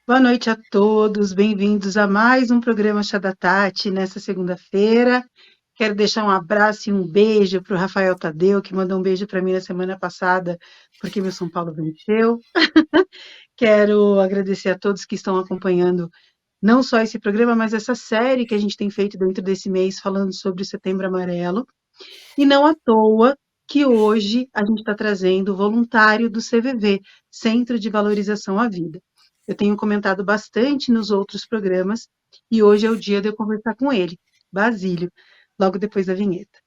Boa noite a todos, bem-vindos a mais um programa Chá da Tati nessa segunda-feira. Quero deixar um abraço e um beijo para o Rafael Tadeu, que mandou um beijo para mim na semana passada, porque meu São Paulo venceu. Quero agradecer a todos que estão acompanhando não só esse programa, mas essa série que a gente tem feito dentro desse mês, falando sobre o Setembro Amarelo. E não à toa que hoje a gente está trazendo o voluntário do CVV, Centro de Valorização à Vida. Eu tenho comentado bastante nos outros programas e hoje é o dia de eu conversar com ele, Basílio, logo depois da vinheta.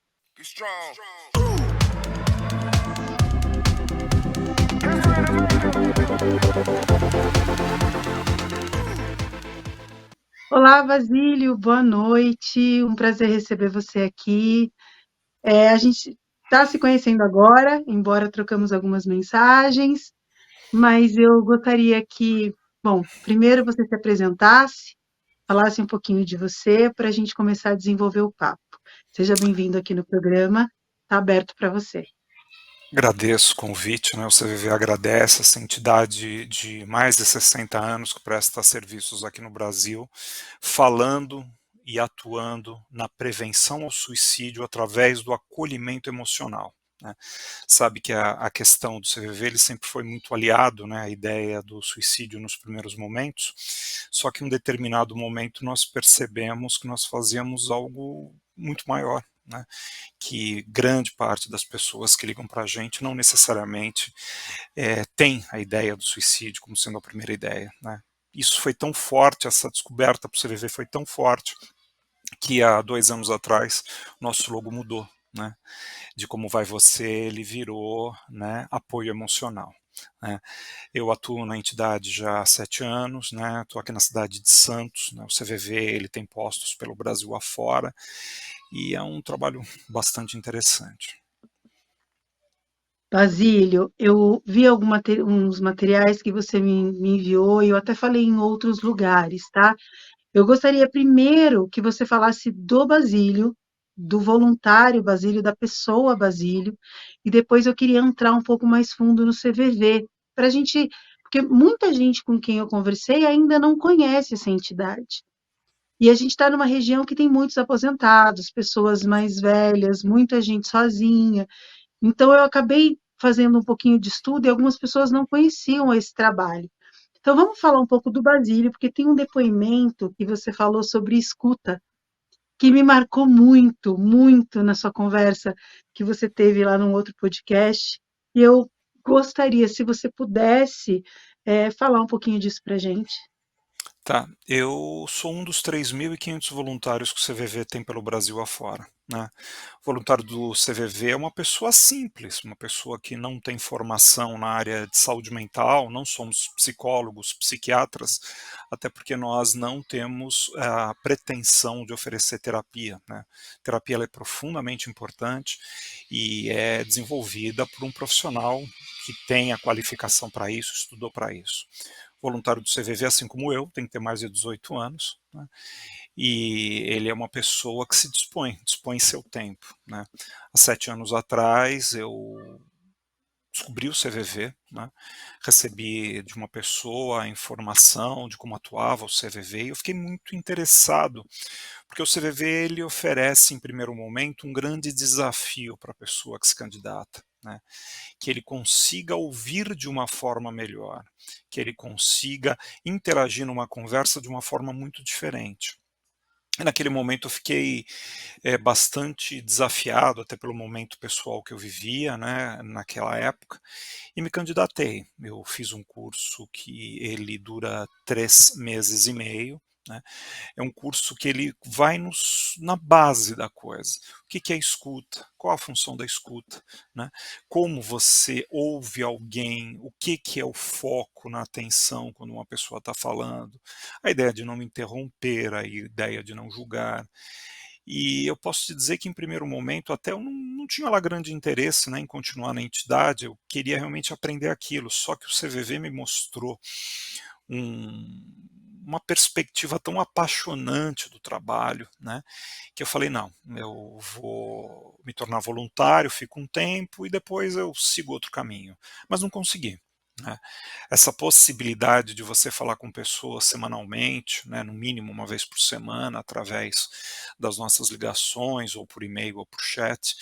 Olá, Basílio, boa noite. Um prazer receber você aqui. A gente está se conhecendo agora, embora trocamos algumas mensagens, mas eu gostaria que, bom, primeiro você se apresentasse, falasse um pouquinho de você para a gente começar a desenvolver o papo. Seja bem-vindo aqui no programa, está aberto para você. Agradeço o convite, né? O CVV agradece essa entidade de mais de 60 anos que presta serviços aqui no Brasil, falando e atuando na prevenção ao suicídio através do acolhimento emocional, né? Sabe que a questão do CVV ele sempre foi muito aliado, né, à ideia do suicídio nos primeiros momentos, só que em um determinado momento nós percebemos que nós fazíamos algo muito maior, né? Que grande parte das pessoas que ligam para a gente não necessariamente tem a ideia do suicídio como sendo a primeira ideia, né? Isso foi tão forte, essa descoberta para o CVV foi tão forte, que há 2 anos atrás nosso logo mudou, né? De como vai você, ele virou, né, apoio emocional, né? Eu atuo na entidade já há 7 anos, né? Estou aqui na cidade de Santos, né? O CVV ele tem postos pelo Brasil afora, e é um trabalho bastante interessante. Basílio, eu vi uns materiais que você me enviou e eu até falei em outros lugares, tá? Eu gostaria primeiro que você falasse do Basílio, do voluntário Basílio, da pessoa Basílio, e depois eu queria entrar um pouco mais fundo no CVV, para a gente, porque muita gente com quem eu conversei ainda não conhece essa entidade. E a gente está numa região que tem muitos aposentados, pessoas mais velhas, muita gente sozinha. Então eu acabei fazendo um pouquinho de estudo e algumas pessoas não conheciam esse trabalho. Então, vamos falar um pouco do Basílio, porque tem um depoimento que você falou sobre escuta, que me marcou muito, muito na sua conversa que você teve lá num outro podcast. E eu gostaria, se você pudesse, falar um pouquinho disso para a gente. Tá, eu sou um dos 3.500 voluntários que o CVV tem pelo Brasil afora, né? O voluntário do CVV é uma pessoa simples, uma pessoa que não tem formação na área de saúde mental, não somos psicólogos, psiquiatras, até porque nós não temos a pretensão de oferecer terapia, né? Terapia ela é profundamente importante e é desenvolvida por um profissional que tem a qualificação para isso, estudou para isso. Voluntário do CVV, assim como eu, tem que ter mais de 18 anos, né? E ele é uma pessoa que se dispõe seu tempo, né? Há 7 anos atrás eu descobri o CVV, né? Recebi de uma pessoa a informação de como atuava o CVV e eu fiquei muito interessado, porque o CVV ele oferece em primeiro momento um grande desafio para a pessoa que se candidata, né? Que ele consiga ouvir de uma forma melhor, que ele consiga interagir numa conversa de uma forma muito diferente. E naquele momento eu fiquei bastante desafiado, até pelo momento pessoal que eu vivia, né, naquela época, e me candidatei. Eu fiz um curso que ele dura 3 meses e meio, né? É um curso que ele vai na base da coisa. O que é escuta? Qual a função da escuta? Né? Como você ouve alguém? O que é o foco na atenção quando uma pessoa está falando? A ideia de não interromper, a ideia de não julgar. E eu posso te dizer que, em primeiro momento, até eu não tinha lá grande interesse, né, em continuar na entidade, eu queria realmente aprender aquilo, só que o CVV me mostrou uma perspectiva tão apaixonante do trabalho, né, que eu falei, não, eu vou me tornar voluntário, fico um tempo e depois eu sigo outro caminho. Mas não consegui. né. Essa possibilidade de você falar com pessoas semanalmente, né, no mínimo uma vez por semana, através das nossas ligações, ou por e-mail, ou por chat,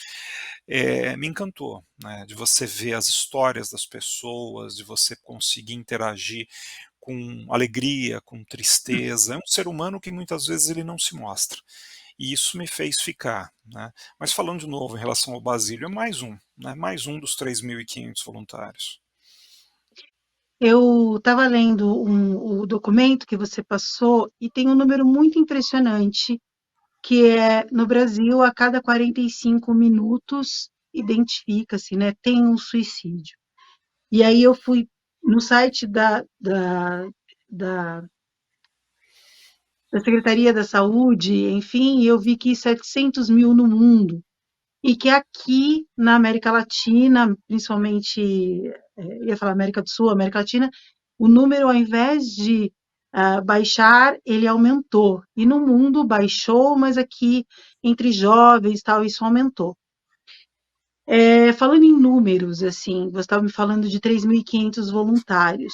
me encantou, né, de você ver as histórias das pessoas, de você conseguir interagir com alegria, com tristeza. É um ser humano que muitas vezes ele não se mostra. E isso me fez ficar, né. Mas falando de novo em relação ao Basílio, é mais um, né, mais um dos 3.500 voluntários. Eu estava lendo o documento que você passou e tem um número muito impressionante, que é no Brasil, a cada 45 minutos, identifica-se, né, tem um suicídio. E aí eu fui no site da, da Secretaria da Saúde, enfim, e eu vi que 700 mil no mundo. E que aqui na América Latina, principalmente, ia falar América do Sul, América Latina, o número, ao invés de baixar, ele aumentou. E no mundo baixou, mas aqui entre jovens, tal, isso aumentou. Falando em números, assim, você estava me falando de 3.500 voluntários.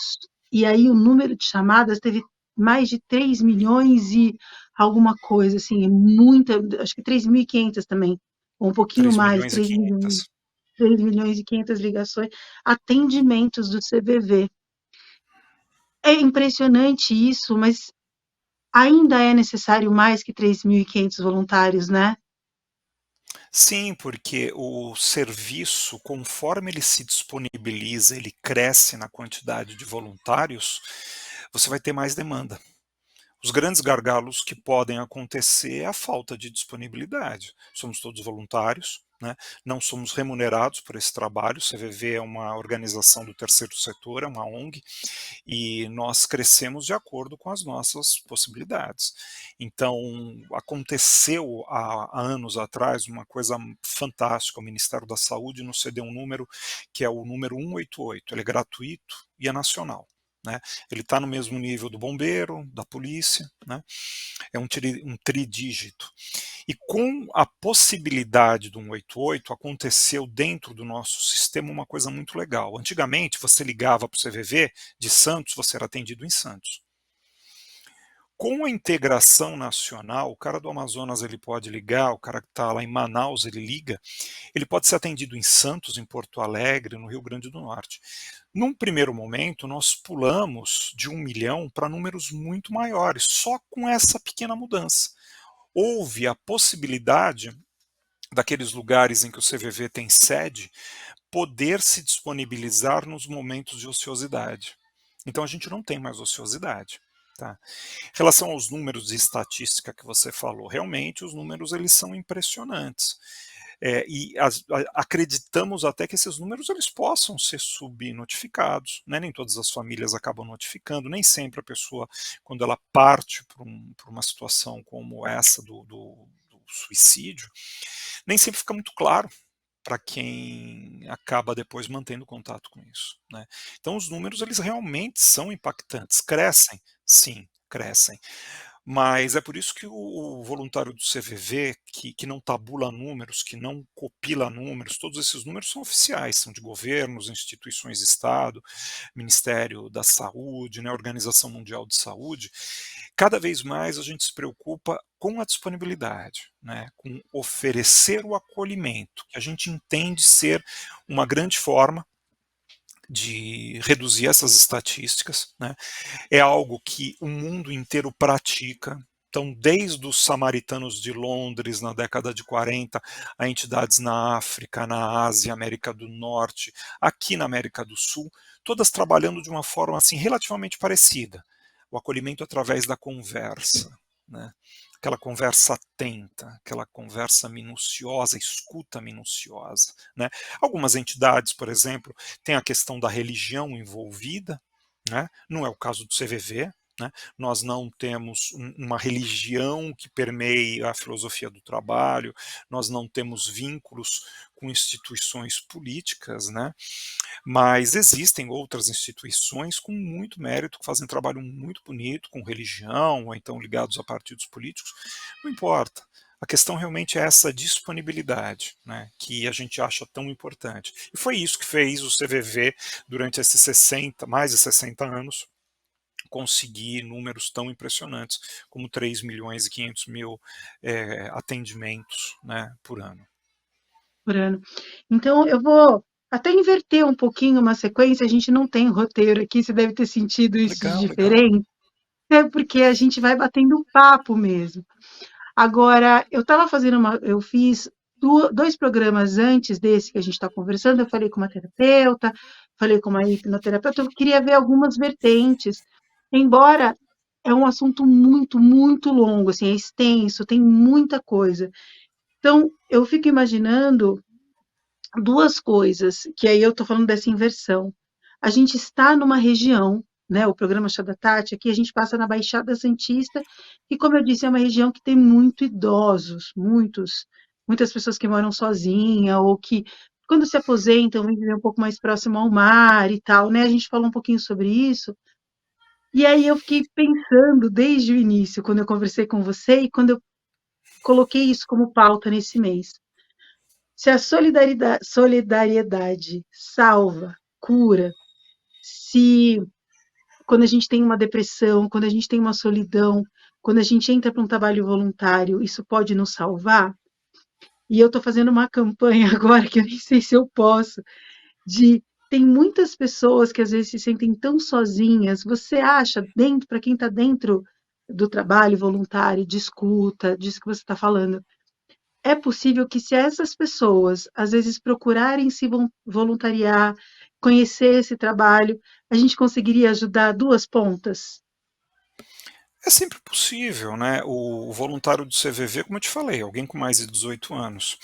E aí o número de chamadas teve mais de 3 milhões e alguma coisa, assim, muita, acho que 3.500 também, ou um pouquinho Três mais, milhões e 3 milhões, quinhentos. 3 milhões e 500 ligações, atendimentos do CVV. É impressionante isso, mas ainda é necessário mais que 3.500 voluntários, né? Sim, porque o serviço, conforme ele se disponibiliza, ele cresce na quantidade de voluntários, você vai ter mais demanda. Os grandes gargalos que podem acontecer é a falta de disponibilidade. Somos todos voluntários, né? Não somos remunerados por esse trabalho. O CVV é uma organização do terceiro setor, é uma ONG, e nós crescemos de acordo com as nossas possibilidades. Então, aconteceu há anos atrás uma coisa fantástica. O Ministério da Saúde nos cedeu um número que é o número 188. Ele é gratuito e é nacional. Né? Ele está no mesmo nível do bombeiro, da polícia, né? É um tridígito. E com a possibilidade do 188, aconteceu dentro do nosso sistema uma coisa muito legal. Antigamente, você ligava para o CVV de Santos, você era atendido em Santos. Com a integração nacional, o cara do Amazonas ele pode ligar, o cara que está lá em Manaus ele liga, ele pode ser atendido em Santos, em Porto Alegre, no Rio Grande do Norte. Num primeiro momento, nós pulamos de 1 milhão para números muito maiores, só com essa pequena mudança. Houve a possibilidade daqueles lugares em que o CVV tem sede, poder se disponibilizar nos momentos de ociosidade. Então a gente não tem mais ociosidade. Tá? Em relação aos números de estatística que você falou, realmente os números eles são impressionantes. Acreditamos até que esses números eles possam ser subnotificados, né? Nem todas as famílias acabam notificando, nem sempre a pessoa, quando ela parte por uma situação como essa do suicídio, nem sempre fica muito claro para quem acaba depois mantendo contato com isso, né. Então os números eles realmente são impactantes, crescem? Sim, crescem. Mas é por isso que o voluntário do CVV, que não tabula números, que não copila números, todos esses números são oficiais, são de governos, instituições de Estado, Ministério da Saúde, né, Organização Mundial de Saúde. Cada vez mais a gente se preocupa com a disponibilidade, né, com oferecer o acolhimento, que a gente entende ser uma grande forma de reduzir essas estatísticas, né? É algo que o mundo inteiro pratica. Então, desde os samaritanos de Londres, na década de 40, a entidades na África, na Ásia, América do Norte, aqui na América do Sul, todas trabalhando de uma forma assim relativamente parecida. O acolhimento através da conversa, né? Aquela conversa atenta, aquela conversa minuciosa, escuta minuciosa, né? Algumas entidades, por exemplo, têm a questão da religião envolvida, né? Não é o caso do CVV, né? Nós não temos uma religião que permeie a filosofia do trabalho, nós não temos vínculos com instituições políticas, né? Mas existem outras instituições com muito mérito, que fazem trabalho muito bonito com religião, ou então ligados a partidos políticos, não importa. A questão realmente é essa disponibilidade, né, que a gente acha tão importante. E foi isso que fez o CVV, durante esses 60, mais de 60 anos, conseguir números tão impressionantes como 3.500.000 atendimentos, né, por ano. por ano. Então, eu vou até inverter um pouquinho uma sequência, a gente não tem roteiro aqui, você deve ter sentido isso de Legal, legal. diferente, é porque a gente vai batendo um papo mesmo. Agora, eu fiz 2 programas antes desse que a gente está conversando, eu falei com uma terapeuta, falei com uma hipnoterapeuta, eu queria ver algumas vertentes, embora é um assunto muito, muito longo, assim, é extenso, tem muita coisa. Então, eu fico imaginando 2 coisas, que aí eu estou falando dessa inversão. A gente está numa região, né, o programa Chá da Tati, aqui a gente passa na Baixada Santista, e como eu disse, é uma região que tem muito idosos, muitas pessoas que moram sozinha ou que, quando se aposentam, vêm viver um pouco mais próximo ao mar e tal, né? A gente falou um pouquinho sobre isso. E aí eu fiquei pensando desde o início, quando eu conversei com você e quando eu coloquei isso como pauta nesse mês. Se a solidariedade salva, cura, se quando a gente tem uma depressão, quando a gente tem uma solidão, quando a gente entra para um trabalho voluntário, isso pode nos salvar. E eu estou fazendo uma campanha agora que eu nem sei se eu posso, de tem muitas pessoas que às vezes se sentem tão sozinhas. Você acha, dentro, para quem está dentro do trabalho voluntário, de escuta, disso que você está falando, é possível que, se essas pessoas, às vezes, procurarem se voluntariar, conhecer esse trabalho, a gente conseguiria ajudar 2 pontas? É sempre possível, né, o voluntário do CVV, como eu te falei, alguém com mais de 18 anos.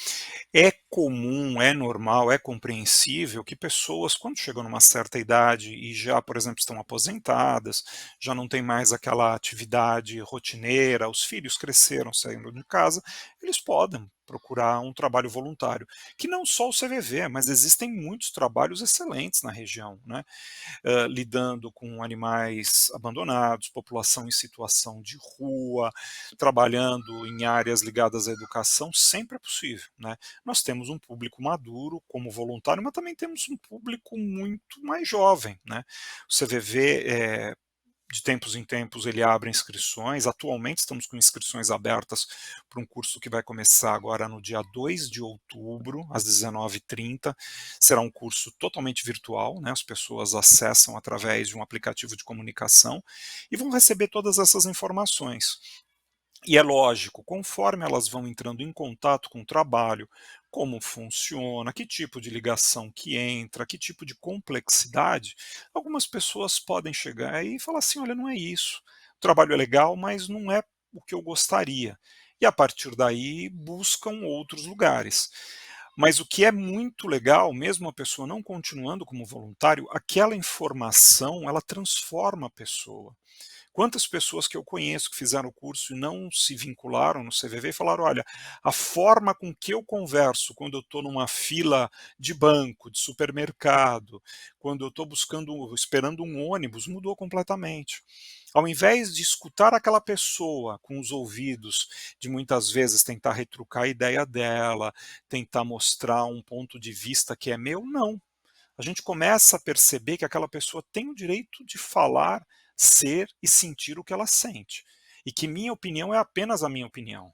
É comum, é normal, é compreensível que pessoas, quando chegam numa certa idade e já, por exemplo, estão aposentadas, já não tem mais aquela atividade rotineira, os filhos cresceram saindo de casa, eles podem procurar um trabalho voluntário, que não só o CVV, mas existem muitos trabalhos excelentes na região, né, lidando com animais abandonados, população em situação de rua, trabalhando em áreas ligadas à educação, sempre é possível, né. Nós temos um público maduro como voluntário, mas também temos um público muito mais jovem, né. O CVV, de tempos em tempos, ele abre inscrições. Atualmente estamos com inscrições abertas para um curso que vai começar agora no dia 2 de outubro, às 19h30. Será um curso totalmente virtual, né? As pessoas acessam através de um aplicativo de comunicação e vão receber todas essas informações. E é lógico, conforme elas vão entrando em contato com o trabalho, como funciona, que tipo de ligação que entra, que tipo de complexidade, algumas pessoas podem chegar aí e falar assim: olha, não é isso. O trabalho é legal, mas não é o que eu gostaria. E a partir daí buscam outros lugares. Mas o que é muito legal, mesmo a pessoa não continuando como voluntário, aquela informação ela transforma a pessoa. Quantas pessoas que eu conheço que fizeram o curso e não se vincularam no CVV e falaram: olha, a forma com que eu converso quando eu estou numa fila de banco, de supermercado, quando eu estou esperando um ônibus, mudou completamente. Ao invés de escutar aquela pessoa com os ouvidos, de muitas vezes tentar retrucar a ideia dela, tentar mostrar um ponto de vista que é meu, não. A gente começa a perceber que aquela pessoa tem o direito de falar, ser e sentir o que ela sente. E que minha opinião é apenas a minha opinião.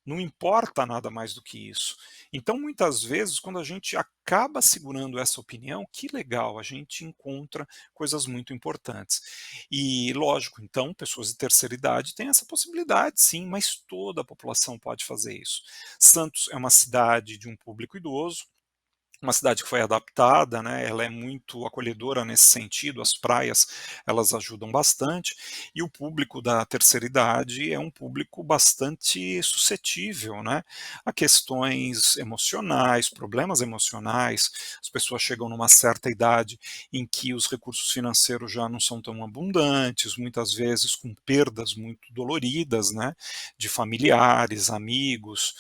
Não importa nada mais do que isso. Então, muitas vezes, quando a gente acaba segurando essa opinião, que legal, a gente encontra coisas muito importantes. E, lógico, então, pessoas de terceira idade têm essa possibilidade, sim, mas toda a população pode fazer isso. Santos é uma cidade de um público idoso, uma cidade que foi adaptada, né, ela é muito acolhedora nesse sentido, as praias, elas ajudam bastante, e o público da terceira idade é um público bastante suscetível, né, a questões emocionais, problemas emocionais. As pessoas chegam numa certa idade em que os recursos financeiros já não são tão abundantes, muitas vezes com perdas muito doloridas, né, de familiares, amigos,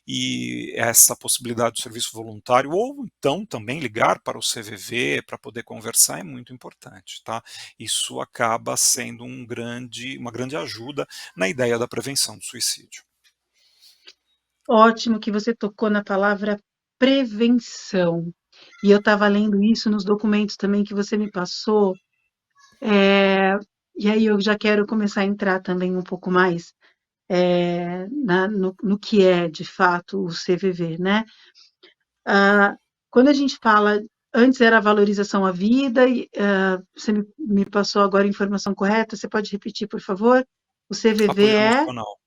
e essa possibilidade do serviço voluntário, ou então também ligar para o CVV para poder conversar, é muito importante, tá? Isso acaba sendo uma grande ajuda na ideia da prevenção do suicídio. Ótimo que você tocou na palavra prevenção. E eu estava lendo isso nos documentos também que você me passou, e aí eu já quero começar a entrar também um pouco mais no que é de fato o CVV, né? Ah, quando a gente fala, antes era a valorização à vida, e você me passou agora a informação correta, você pode repetir, por favor? O CVV Apoio é emocional.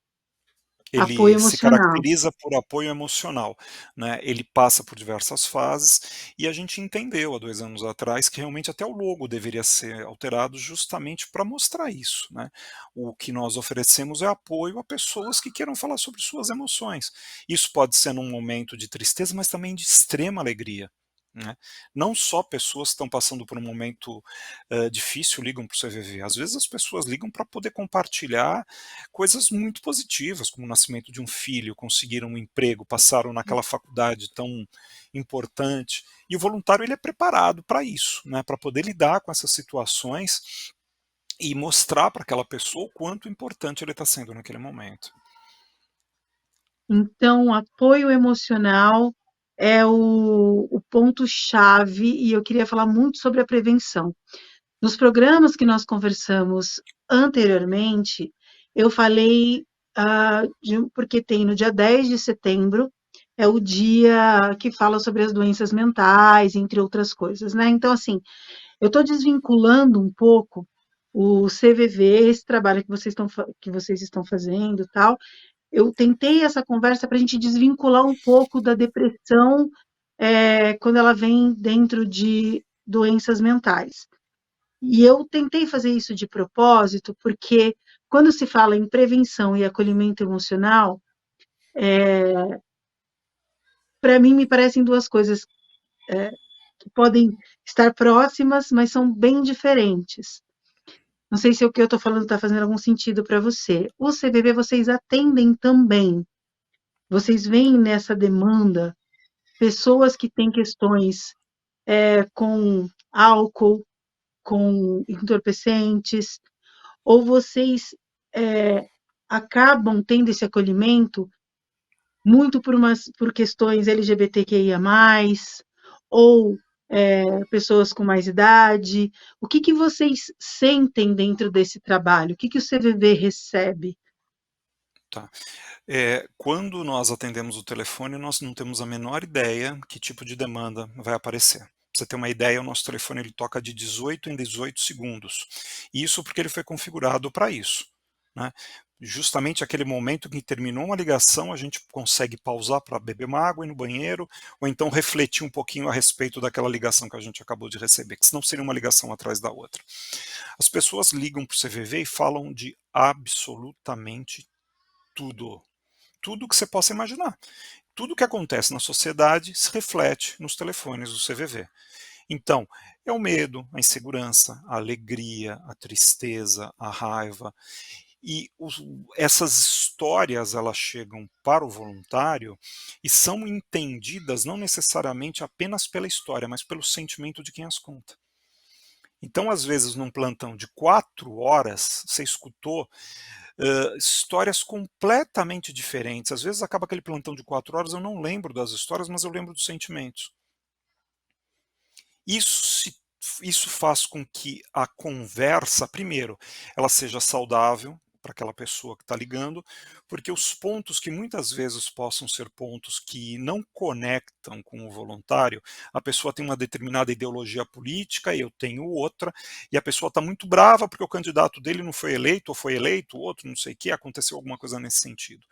apoio Ele se emocional. caracteriza por apoio emocional, né, ele passa por diversas fases, e a gente entendeu há 2 anos atrás que realmente até o logo deveria ser alterado justamente para mostrar isso, né. O que nós oferecemos é apoio a pessoas que queiram falar sobre suas emoções. Isso pode ser num momento de tristeza, mas também de extrema alegria, né. Não só pessoas que estão passando por um momento, difícil ligam para o CVV, às vezes as pessoas ligam para poder compartilhar coisas muito positivas, como o nascimento de um filho, conseguiram um emprego, passaram naquela faculdade tão importante. E o voluntário ele é preparado para isso, né, para poder lidar com essas situações e mostrar para aquela pessoa o quanto importante ele está sendo naquele momento. Então, apoio emocional é o ponto-chave, e eu queria falar muito sobre a prevenção. Nos programas que nós conversamos anteriormente, eu falei, porque tem no dia 10 de setembro, é o dia que fala sobre as doenças mentais, entre outras coisas, né? Então, assim, eu estou desvinculando um pouco o CVV, esse trabalho que vocês estão fazendo, tal. Eu tentei essa conversa para a gente desvincular um pouco da depressão, quando ela vem dentro de doenças mentais. E eu tentei fazer isso de propósito, porque quando se fala em prevenção e acolhimento emocional, para mim me parecem duas coisas que podem estar próximas, mas são bem diferentes. Não sei se o que eu estou falando está fazendo algum sentido para você. O CVV vocês atendem também. Vocês veem nessa demanda pessoas que têm questões com álcool, com entorpecentes, ou vocês é, acabam tendo esse acolhimento muito por questões LGBTQIA+, ou pessoas com mais idade. O que vocês sentem dentro desse trabalho? O que o CVV recebe? Tá. Quando nós atendemos o telefone, nós não temos a menor ideia que tipo de demanda vai aparecer. Pra você ter uma ideia, o nosso telefone ele toca de 18 em 18 segundos. Isso porque ele foi configurado para isso, né. Justamente aquele momento que terminou uma ligação, a gente consegue pausar para beber uma água, ir no banheiro, ou então refletir um pouquinho a respeito daquela ligação que a gente acabou de receber, que senão seria uma ligação atrás da outra. As pessoas ligam para o CVV e falam de absolutamente tudo. Tudo que você possa imaginar. Tudo que acontece na sociedade se reflete nos telefones do CVV. Então, é o medo, a insegurança, a alegria, a tristeza, a raiva. E essas histórias elas chegam para o voluntário e são entendidas não necessariamente apenas pela história, mas pelo sentimento de quem as conta. Então, às vezes, num plantão de 4 horas, você escutou histórias completamente diferentes. Às vezes acaba aquele plantão de 4 horas, eu não lembro das histórias, mas eu lembro dos sentimentos. Isso se isso faz com que a conversa, primeiro, ela seja saudável para aquela pessoa que está ligando, porque os pontos que muitas vezes possam ser pontos que não conectam com o voluntário, a pessoa tem uma determinada ideologia política, eu tenho outra, e a pessoa está muito brava porque o candidato dele não foi eleito, ou foi eleito, o outro não sei o que, aconteceu alguma coisa nesse sentido.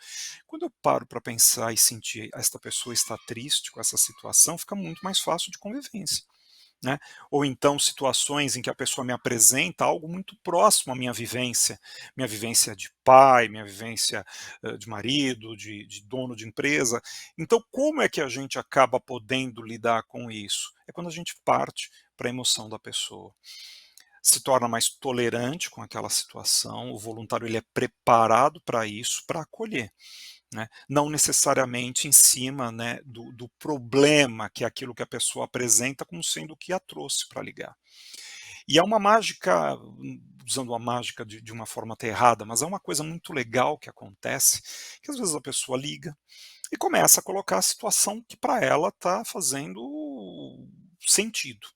Quando eu paro para pensar e sentir esta pessoa está triste com essa situação, fica muito mais fácil de convivência, né? Ou então situações em que a pessoa me apresenta algo muito próximo à minha vivência de pai, minha vivência de marido, de dono de empresa. Então, como é que a gente acaba podendo lidar com isso? É quando a gente parte para a emoção da pessoa. Se torna mais tolerante com aquela situação, o voluntário ele é preparado para isso, para acolher, né, não necessariamente em cima, né, do problema que é aquilo que a pessoa apresenta como sendo o que a trouxe para ligar. E é uma mágica, usando a mágica de uma forma até errada, mas é uma coisa muito legal que acontece, que às vezes a pessoa liga e começa a colocar a situação que para ela está fazendo sentido.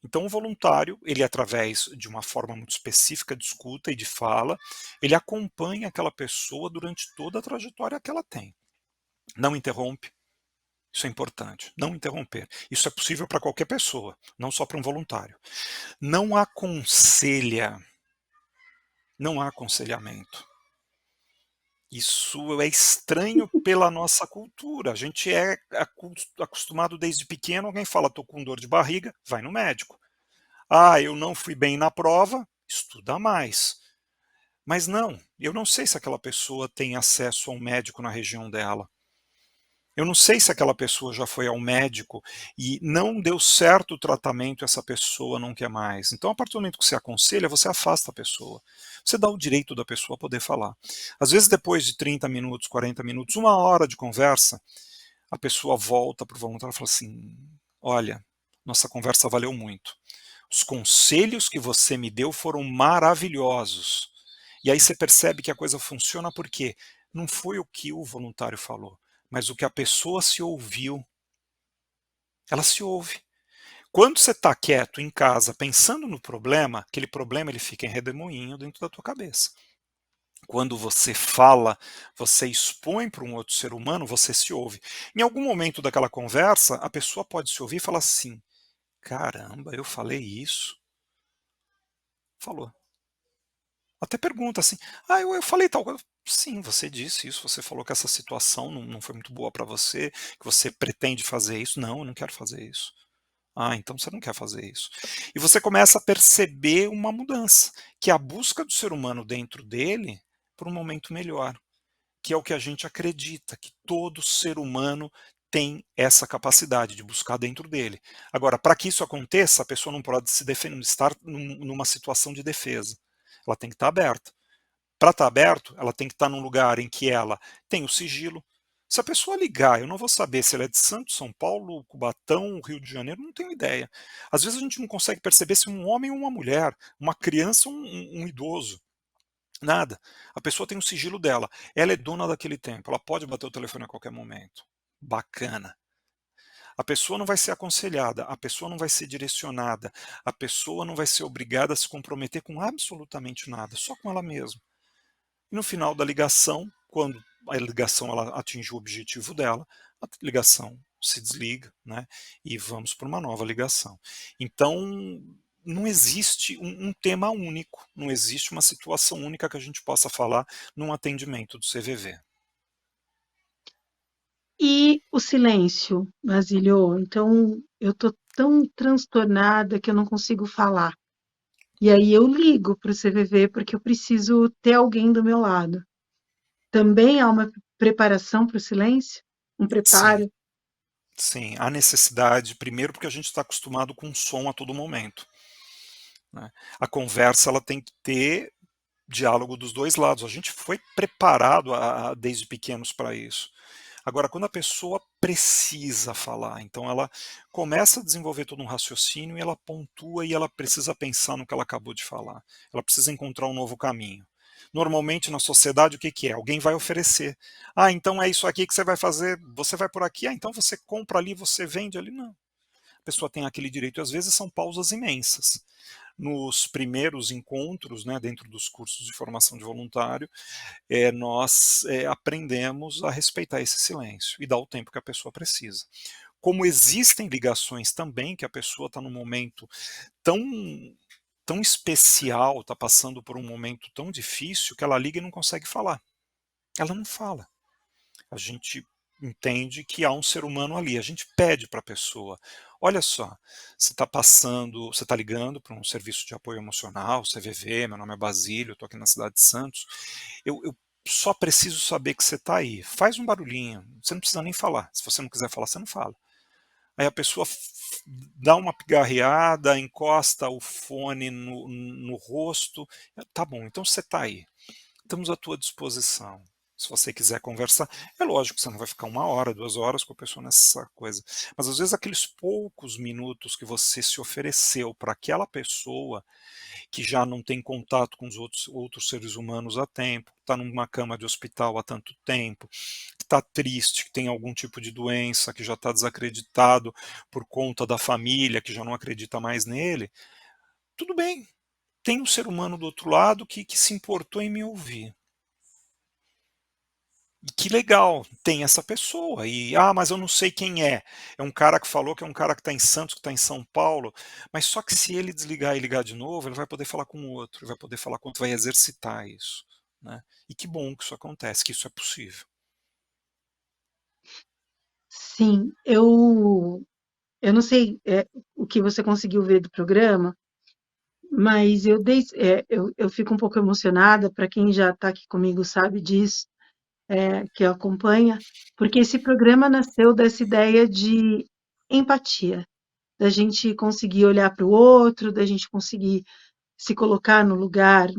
Então o voluntário, ele através de uma forma muito específica de escuta e de fala, ele acompanha aquela pessoa durante toda a trajetória que ela tem. Não interrompe, isso é importante, não interromper. Isso é possível para qualquer pessoa, não só para um voluntário. Não aconselha, não há aconselhamento. Isso é estranho pela nossa cultura. A gente é acostumado desde pequeno, alguém fala: "Estou com dor de barriga", vai no médico. "Ah, eu não fui bem na prova", estuda mais. Mas não, eu não sei se aquela pessoa tem acesso a um médico na região dela. Eu não sei se aquela pessoa já foi ao médico e não deu certo o tratamento, essa pessoa não quer mais. Então, a partir do momento que você aconselha, você afasta a pessoa. Você dá o direito da pessoa poder falar. Às vezes, depois de 30 minutos, 40 minutos, 1 hora de conversa, a pessoa volta para o voluntário e fala assim: "Olha, nossa conversa valeu muito. Os conselhos que você me deu foram maravilhosos". E aí você percebe que a coisa funciona porque não foi o que o voluntário falou, mas o que a pessoa se ouviu. Ela se ouve. Quando você está quieto em casa pensando no problema, aquele problema ele fica em redemoinho dentro da tua cabeça. Quando você fala, você expõe para um outro ser humano, você se ouve. Em algum momento daquela conversa, a pessoa pode se ouvir e falar assim: "Caramba, eu falei isso?". Falou. Até pergunta assim: "Ah, eu falei tal coisa". "Sim, você disse isso, você falou que essa situação não foi muito boa para você, que você pretende fazer isso". "Não, eu não quero fazer isso". "Ah, então você não quer fazer isso". E você começa a perceber uma mudança, que é a busca do ser humano dentro dele por um momento melhor, que é o que a gente acredita, que todo ser humano tem essa capacidade de buscar dentro dele. Agora, para que isso aconteça, a pessoa não pode se defender, estar numa situação de defesa. Ela tem que estar aberta. Para estar aberto, ela tem que estar num lugar em que ela tem o sigilo. Se a pessoa ligar, eu não vou saber se ela é de Santos, São Paulo, Cubatão, Rio de Janeiro, não tenho ideia. Às vezes a gente não consegue perceber se um homem ou uma mulher, uma criança ou um idoso. Nada. A pessoa tem o sigilo dela. Ela é dona daquele tempo. Ela pode bater o telefone a qualquer momento. Bacana. A pessoa não vai ser aconselhada, a pessoa não vai ser direcionada, a pessoa não vai ser obrigada a se comprometer com absolutamente nada, só com ela mesma. E no final da ligação, quando a ligação ela atinge o objetivo dela, a ligação se desliga, né, e vamos para uma nova ligação. Então, não existe um tema único, não existe uma situação única que a gente possa falar num atendimento do CVV. E o silêncio, Basílio? Então, eu tô tão transtornada que eu não consigo falar. E aí eu ligo para o CVV porque eu preciso ter alguém do meu lado. Também há uma preparação para o silêncio? Um Sim, preparo? sim, há necessidade, primeiro porque a gente está acostumado com som a todo momento, né. A conversa ela tem que ter diálogo dos 2 lados, a gente foi preparado desde pequenos para isso. Agora, quando a pessoa precisa falar, então ela começa a desenvolver todo um raciocínio e ela pontua e ela precisa pensar no que ela acabou de falar. Ela precisa encontrar um novo caminho. Normalmente na sociedade o que que é? Alguém vai oferecer. "Ah, então é isso aqui que você vai fazer, você vai por aqui, ah, então você compra ali, você vende ali", não. A pessoa tem aquele direito e às vezes são pausas imensas. Nos primeiros encontros, né, dentro dos cursos de formação de voluntário, nós aprendemos a respeitar esse silêncio e dar o tempo que a pessoa precisa. Como existem ligações também que a pessoa está num momento tão tão especial, está passando por um momento tão difícil que ela liga e não consegue falar. Ela não fala. A gente entende que há um ser humano ali. A gente pede para a pessoa: "Olha só, você está passando, você está ligando para um serviço de apoio emocional, CVV, meu nome é Basílio, estou aqui na cidade de Santos. Eu só preciso saber que você está aí. Faz um barulhinho, você não precisa nem falar. Se você não quiser falar, você não fala". Aí a pessoa dá uma pigarreada, encosta o fone no rosto. "Tá bom, então você está aí. Estamos à tua disposição". Se você quiser conversar, é lógico que você não vai ficar 1 hora, 2 horas com a pessoa nessa coisa, mas às vezes aqueles poucos minutos que você se ofereceu para aquela pessoa, que já não tem contato com os outros seres humanos há tempo, está numa cama de hospital há tanto tempo, está triste, que tem algum tipo de doença, que já está desacreditado por conta da família, que já não acredita mais nele, tudo bem, tem um ser humano do outro lado que se importou em me ouvir. E que legal, tem essa pessoa. E, mas eu não sei quem é. É um cara que falou que é um cara que está em Santos, que está em São Paulo. Mas só que se ele desligar e ligar de novo, ele vai poder falar com o outro, ele vai poder falar com o outro, vai exercitar isso. Né? E que bom que isso acontece, que isso é possível. Sim, eu não sei, o que você conseguiu ver do programa, mas eu fico um pouco emocionada, para quem já está aqui comigo sabe disso, que acompanha, porque esse programa nasceu dessa ideia de empatia, da gente conseguir olhar para o outro, da gente conseguir se colocar no lugar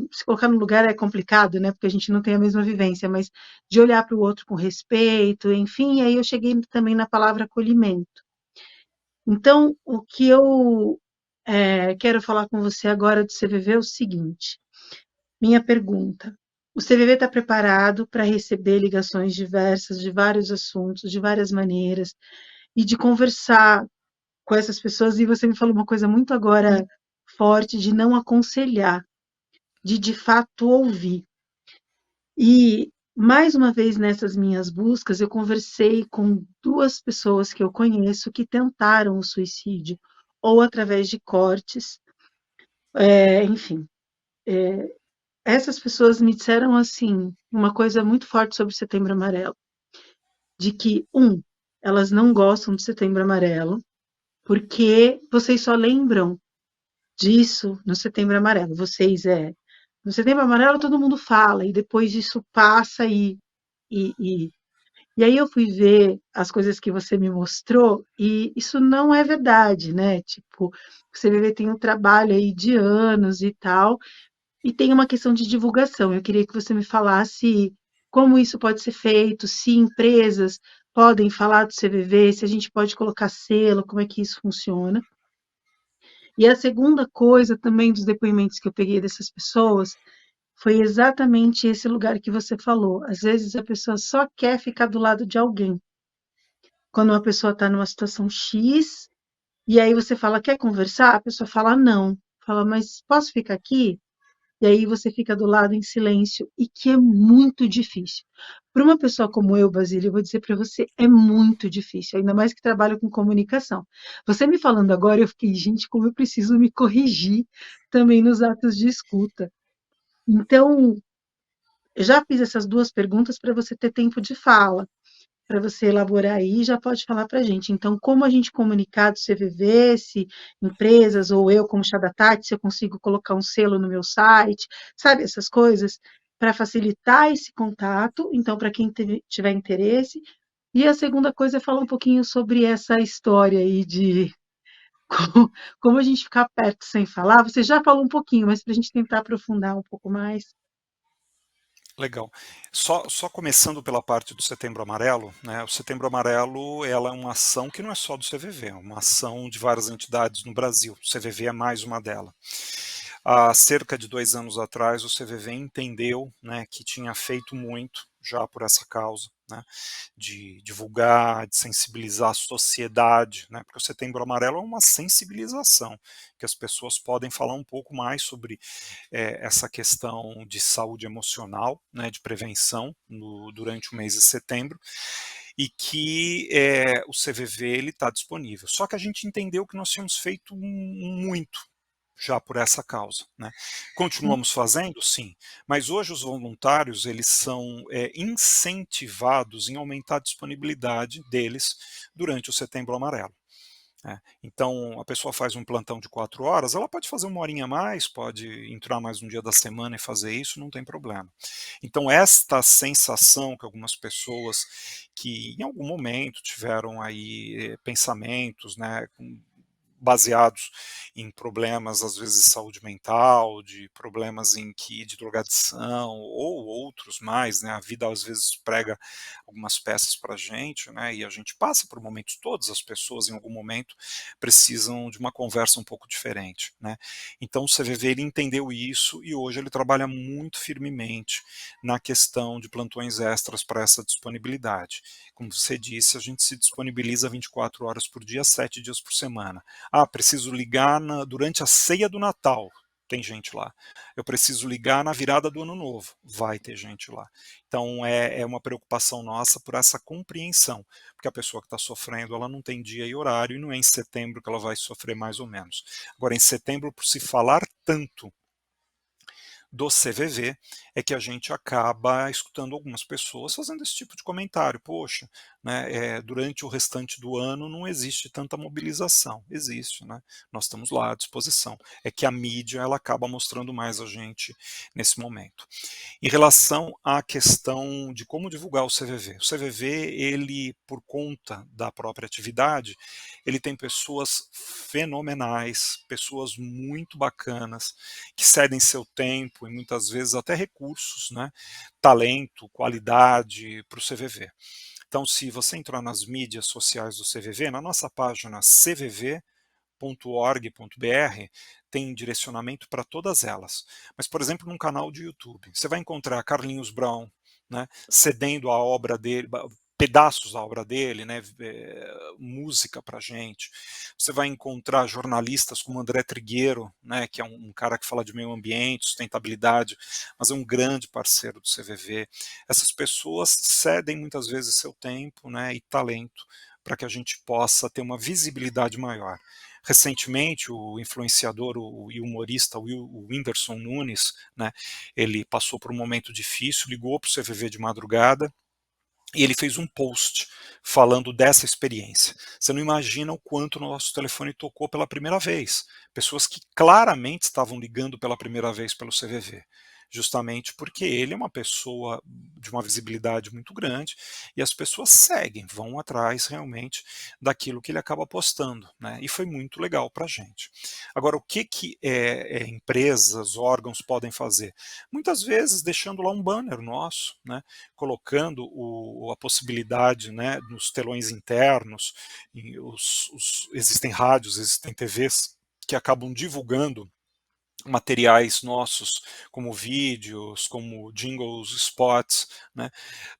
é complicado, né, porque a gente não tem a mesma vivência, mas de olhar para o outro com respeito, enfim, aí eu cheguei também na palavra acolhimento. Então, o que eu quero falar com você agora do CVV é o seguinte: minha pergunta. O CVV está preparado para receber ligações diversas, de vários assuntos, de várias maneiras, e de conversar com essas pessoas. E você me falou uma coisa muito agora forte, de não aconselhar, de fato ouvir. E, mais uma vez, nessas minhas buscas, eu conversei com duas pessoas que eu conheço que tentaram o suicídio, ou através de cortes, enfim. Essas pessoas me disseram assim, uma coisa muito forte sobre o Setembro Amarelo, de que, elas não gostam do Setembro Amarelo, porque vocês só lembram disso no Setembro Amarelo. No Setembro Amarelo todo mundo fala, e depois isso passa e, e, e aí eu fui ver as coisas que você me mostrou, e isso não é verdade, né? Tipo, o CVV tem um trabalho aí de anos e tal, e tem uma questão de divulgação. Eu queria que você me falasse como isso pode ser feito, se empresas podem falar do CVV, se a gente pode colocar selo, como é que isso funciona. E a segunda coisa também dos depoimentos que eu peguei dessas pessoas foi exatamente esse lugar que você falou. Às vezes a pessoa só quer ficar do lado de alguém. Quando uma pessoa está numa situação X, e aí você fala, quer conversar? A pessoa fala, não. Fala, mas posso ficar aqui? E aí você fica do lado em silêncio, e que é muito difícil. Para uma pessoa como eu, Basílio, eu vou dizer para você, é muito difícil, ainda mais que trabalho com comunicação. Você me falando agora, eu fiquei, gente, como eu preciso me corrigir também nos atos de escuta. Então, eu já fiz essas duas perguntas para você ter tempo de fala, para você elaborar aí, já pode falar para a gente. Então, como a gente comunicar do CVV, se empresas ou eu, como Chá da Tati, se eu consigo colocar um selo no meu site, sabe, essas coisas, para facilitar esse contato, então, para quem tiver interesse. E a segunda coisa é falar um pouquinho sobre essa história aí de como a gente ficar perto sem falar. Você já falou um pouquinho, mas para a gente tentar aprofundar um pouco mais. Legal. Só começando pela parte do Setembro Amarelo, né? O Setembro Amarelo, ela é uma ação que não é só do CVV, é uma ação de várias entidades no Brasil. O CVV é mais uma delas. Há cerca de 2 anos atrás, o CVV entendeu, né, que tinha feito muito já por essa causa, né, de divulgar, de sensibilizar a sociedade, né, porque o Setembro Amarelo é uma sensibilização, que as pessoas podem falar um pouco mais sobre essa questão de saúde emocional, né, de prevenção durante o mês de setembro, e que o CVV ele está disponível. Só que a gente entendeu que nós tínhamos feito muito já por essa causa, né? Continuamos fazendo, sim, mas hoje os voluntários eles são incentivados em aumentar a disponibilidade deles durante o Setembro Amarelo. Então, a pessoa faz um plantão de 4 horas, ela pode fazer 1 horinha a mais, pode entrar mais um dia da semana e fazer isso, não tem problema. Então, esta sensação que algumas pessoas que em algum momento tiveram aí pensamentos, né, baseados em problemas, às vezes, de saúde mental, de problemas de drogadição, ou outros mais, né? A vida, às vezes, prega algumas peças para a gente, né? E a gente passa por momentos, todas as pessoas, em algum momento, precisam de uma conversa um pouco diferente, né? Então, o CVV, ele entendeu isso e hoje ele trabalha muito firmemente na questão de plantões extras para essa disponibilidade. Como você disse, a gente se disponibiliza 24 horas por dia, 7 dias por semana. Ah, preciso ligar durante a ceia do Natal. Tem gente lá. Eu preciso ligar na virada do Ano Novo. Vai ter gente lá. Então é uma preocupação nossa por essa compreensão, porque a pessoa que está sofrendo, ela não tem dia e horário, e não é em setembro que ela vai sofrer mais ou menos. Agora, em setembro, por se falar tanto do CVV, é que a gente acaba escutando algumas pessoas fazendo esse tipo de comentário. Poxa, né, durante o restante do ano não existe tanta mobilização. Existe, né? Nós estamos lá à disposição. É que a mídia, ela acaba mostrando mais a gente nesse momento. Em relação à questão de como divulgar o CVV, ele, por conta da própria atividade, ele tem pessoas fenomenais, pessoas muito bacanas, que cedem seu tempo e muitas vezes até recursos, né, talento, qualidade para o CVV. Então, se você entrar nas mídias sociais do CVV, na nossa página cvv.org.br, tem direcionamento para todas elas. Mas, por exemplo, num canal de YouTube, você vai encontrar Carlinhos Brown, né, cedendo a obra dele, pedaços da obra dele, né, música para gente. Você vai encontrar jornalistas como André Trigueiro, né, que é um cara que fala de meio ambiente, sustentabilidade, mas é um grande parceiro do CVV. Essas pessoas cedem muitas vezes seu tempo, né, e talento para que a gente possa ter uma visibilidade maior. Recentemente, o influenciador e humorista o Whindersson Nunes, né, ele passou por um momento difícil, ligou para o CVV de madrugada, e ele fez um post falando dessa experiência. Você não imagina o quanto o nosso telefone tocou pela primeira vez. Pessoas que claramente estavam ligando pela primeira vez pelo CVV. Justamente porque ele é uma pessoa de uma visibilidade muito grande e as pessoas seguem, vão atrás realmente daquilo que ele acaba postando, né? E foi muito legal para a gente. Agora, o que empresas, órgãos podem fazer? Muitas vezes deixando lá um banner nosso, né? Colocando a possibilidade, né, nos telões internos, existem rádios, existem TVs que acabam divulgando materiais nossos, como vídeos, como jingles, spots, né,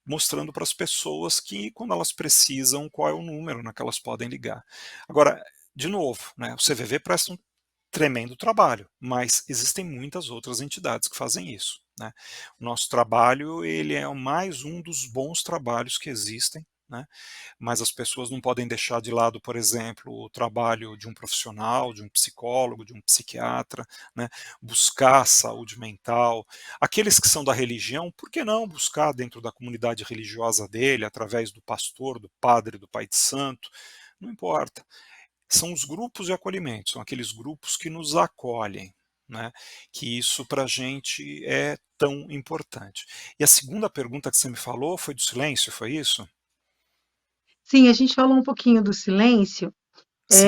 mostrando para as pessoas que, quando elas precisam, qual é o número, né, que elas podem ligar. Agora, de novo, né, o CVV presta um tremendo trabalho, mas existem muitas outras entidades que fazem isso, né? O nosso trabalho, ele é mais um dos bons trabalhos que existem, né? Mas as pessoas não podem deixar de lado, por exemplo, o trabalho de um profissional, de um psicólogo, de um psiquiatra, né? Buscar saúde mental. Aqueles que são da religião, por que não buscar dentro da comunidade religiosa dele, através do pastor, do padre, do pai de santo? Não importa. São os grupos de acolhimento, são aqueles grupos que nos acolhem, né? Que isso para a gente é tão importante. E a segunda pergunta que você me falou foi do silêncio, foi isso? Sim, a gente falou um pouquinho do silêncio, Sim.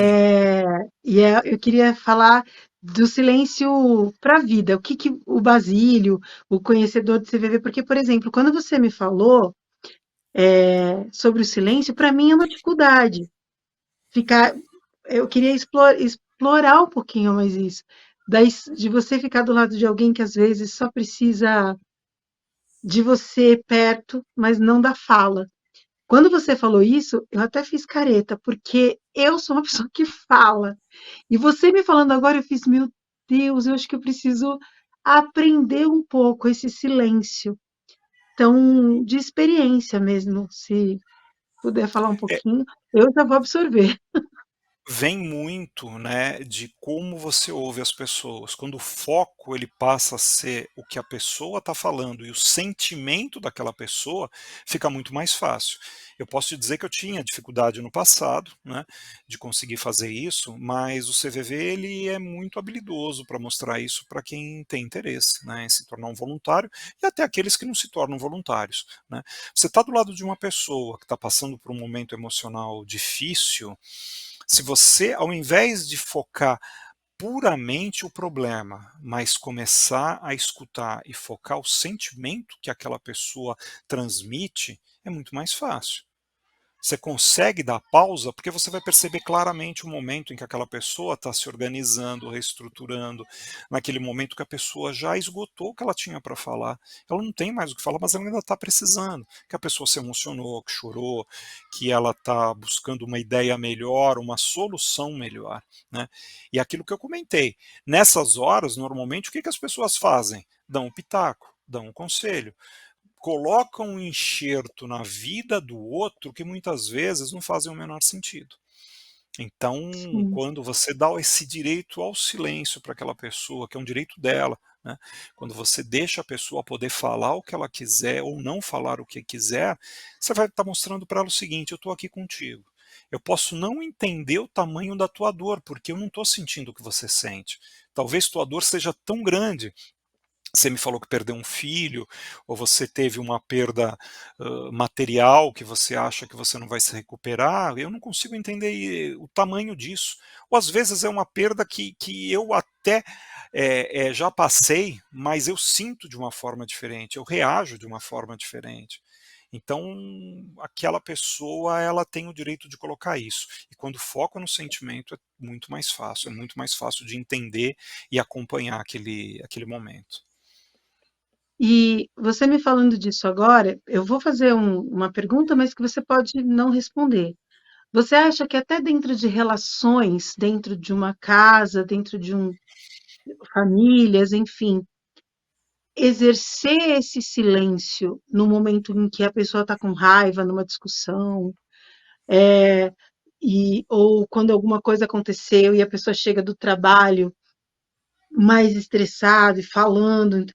eu queria falar do silêncio para a vida. O que que o Basílio, o conhecedor do CVV, porque, por exemplo, quando você me falou sobre o silêncio, para mim é uma dificuldade. Ficar, eu queria explorar um pouquinho mais isso. De você ficar do lado de alguém que às vezes só precisa de você perto, mas não da fala. Quando você falou isso, eu até fiz careta, porque eu sou uma pessoa que fala. E você me falando agora, eu fiz, meu Deus, eu acho que eu preciso aprender um pouco esse silêncio. Então, de experiência mesmo, se puder falar um É, pouquinho, eu já vou absorver. vem muito, né, de como você ouve as pessoas. Quando o foco, ele passa a ser o que a pessoa está falando e o sentimento daquela pessoa, fica muito mais fácil. Eu posso te dizer que eu tinha dificuldade no passado, né, de conseguir fazer isso, mas o CVV, ele é muito habilidoso para mostrar isso para quem tem interesse, né, em se tornar um voluntário, e até aqueles que não se tornam voluntários, né. Você está do lado de uma pessoa que está passando por um momento emocional difícil, Se você, ao invés de focar puramente o problema, mas começar a escutar e focar o sentimento que aquela pessoa transmite, é muito mais fácil. Você consegue dar pausa, porque você vai perceber claramente o momento em que aquela pessoa está se organizando, reestruturando, naquele momento que a pessoa já esgotou o que ela tinha para falar. Ela não tem mais o que falar, mas ela ainda está precisando. Que a pessoa se emocionou, que chorou, que ela está buscando uma ideia melhor, uma solução melhor. Né? E aquilo que eu comentei, nessas horas, normalmente, o que, que as pessoas fazem? Dão um pitaco, dão um conselho, colocam um enxerto na vida do outro que muitas vezes não fazem o menor sentido. Então, sim. quando você dá esse direito ao silêncio para aquela pessoa, que é um direito dela, né? Quando você deixa a pessoa poder falar o que ela quiser ou não falar o que quiser, você vai estar mostrando para ela o seguinte: eu estou aqui contigo. Eu posso não entender o tamanho da tua dor, porque eu não estou sentindo o que você sente. Talvez tua dor seja tão grande. Você me falou que perdeu um filho, ou você teve uma perda material que você acha que você não vai se recuperar. Eu não consigo entender o tamanho disso. Ou às vezes é uma perda que eu até já passei, mas eu sinto de uma forma diferente, eu reajo de uma forma diferente. Então, aquela pessoa, ela tem o direito de colocar isso. E quando foca no sentimento, é muito mais fácil de entender e acompanhar aquele momento. E você me falando disso agora, eu vou fazer uma pergunta, mas que você pode não responder. Você acha que até dentro de relações, dentro de uma casa, dentro de famílias, enfim, exercer esse silêncio no momento em que a pessoa está com raiva, numa discussão, ou quando alguma coisa aconteceu e a pessoa chega do trabalho mais estressada e falando,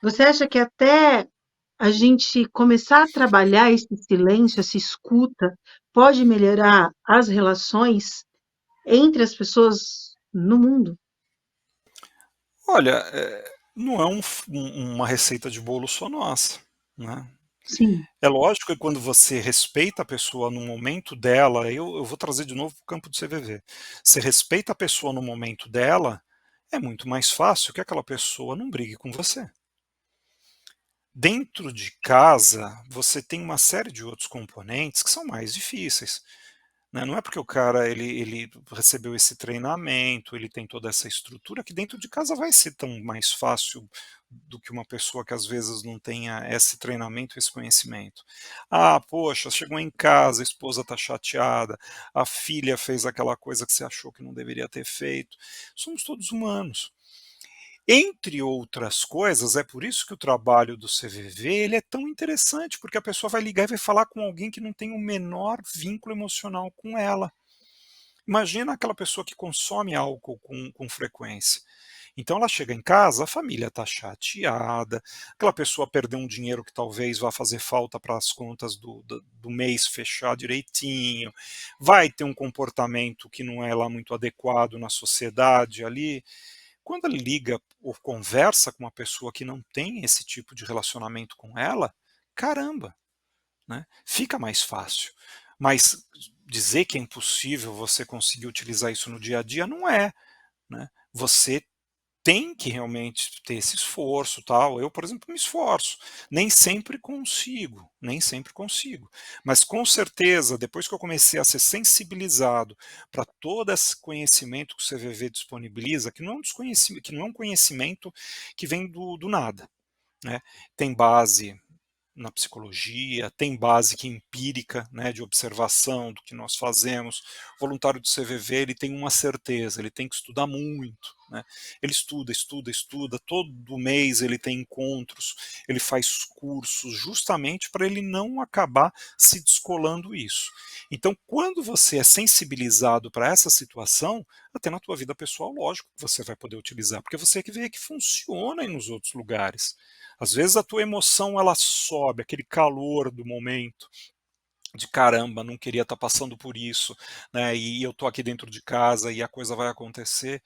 você acha que até a gente começar a trabalhar esse silêncio, essa escuta, pode melhorar as relações entre as pessoas no mundo? Olha, não é uma receita de bolo só nossa, né. Sim. É lógico que quando você respeita a pessoa no momento dela, eu vou trazer de novo para o campo do CVV. Você respeita a pessoa no momento dela, é muito mais fácil que aquela pessoa não brigue com você. Dentro de casa, você tem uma série de outros componentes que são mais difíceis. Né, não é porque o cara ele recebeu esse treinamento, ele tem toda essa estrutura que dentro de casa vai ser tão mais fácil do que uma pessoa que às vezes não tenha esse treinamento, esse conhecimento. Ah, poxa, chegou em casa, a esposa está chateada, a filha fez aquela coisa que você achou que não deveria ter feito. Somos todos humanos. Entre outras coisas, é por isso que o trabalho do CVV ele é tão interessante, porque a pessoa vai ligar e vai falar com alguém que não tem o menor vínculo emocional com ela. Imagina aquela pessoa que consome álcool com frequência. Então ela chega em casa, a família está chateada, aquela pessoa perdeu um dinheiro que talvez vá fazer falta para as contas do mês fechar direitinho, vai ter um comportamento que não é lá muito adequado na sociedade ali. Quando ele liga ou conversa com uma pessoa que não tem esse tipo de relacionamento com ela, caramba, né, fica mais fácil. Mas dizer que é impossível você conseguir utilizar isso no dia a dia não é, né. Você tem que realmente ter esse esforço, tal. Eu, por exemplo, me esforço. Nem sempre consigo, nem sempre consigo. Mas com certeza, depois que eu comecei a ser sensibilizado para todo esse conhecimento que o CVV disponibiliza, que não é um desconhecimento, que não é um conhecimento que vem do nada, né? Tem base na psicologia, tem base que empírica, né, de observação do que nós fazemos. O voluntário do CVV ele tem uma certeza, ele tem que estudar muito, né? Ele estuda, estuda, estuda, todo mês ele tem encontros, ele faz cursos, justamente para ele não acabar se descolando isso. Então, quando você é sensibilizado para essa situação, até na tua vida pessoal, lógico que você vai poder utilizar, porque você que vê que funciona aí nos outros lugares. Às vezes a tua emoção ela sobe, aquele calor do momento, de caramba, não queria estar passando por isso, né? E eu tô aqui dentro de casa e a coisa vai acontecer.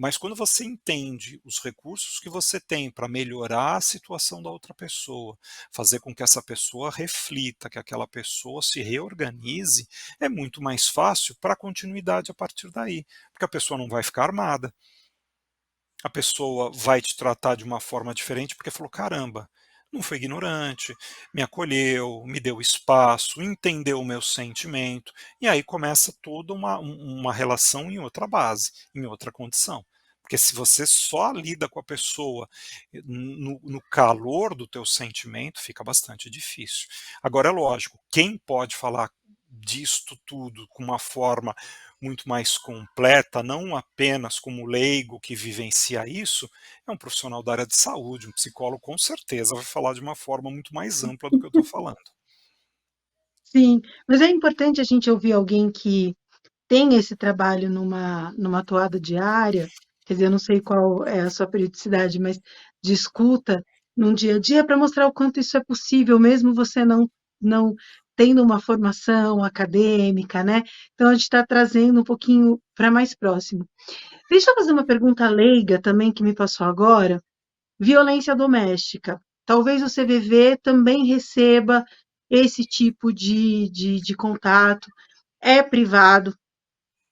Mas quando você entende os recursos que você tem para melhorar a situação da outra pessoa, fazer com que essa pessoa reflita, que aquela pessoa se reorganize, é muito mais fácil para a continuidade a partir daí, porque a pessoa não vai ficar armada, a pessoa vai te tratar de uma forma diferente porque falou: "Caramba, não foi ignorante, me acolheu, me deu espaço, entendeu o meu sentimento", e aí começa toda uma relação em outra base, em outra condição. Porque se você só lida com a pessoa no calor do teu sentimento, fica bastante difícil. Agora é lógico, quem pode falar disto tudo com uma forma muito mais completa, não apenas como leigo que vivencia isso, é um profissional da área de saúde, um psicólogo com certeza vai falar de uma forma muito mais ampla do que eu estou falando. Sim, mas é importante a gente ouvir alguém que tem esse trabalho numa toada diária, quer dizer, eu não sei qual é a sua periodicidade, mas de escuta num dia a dia para mostrar o quanto isso é possível, mesmo você não tendo uma formação acadêmica, né? Então a gente está trazendo um pouquinho para mais próximo. Deixa eu fazer uma pergunta leiga também que me passou agora. Violência doméstica. Talvez o CVV também receba esse tipo de contato. É privado,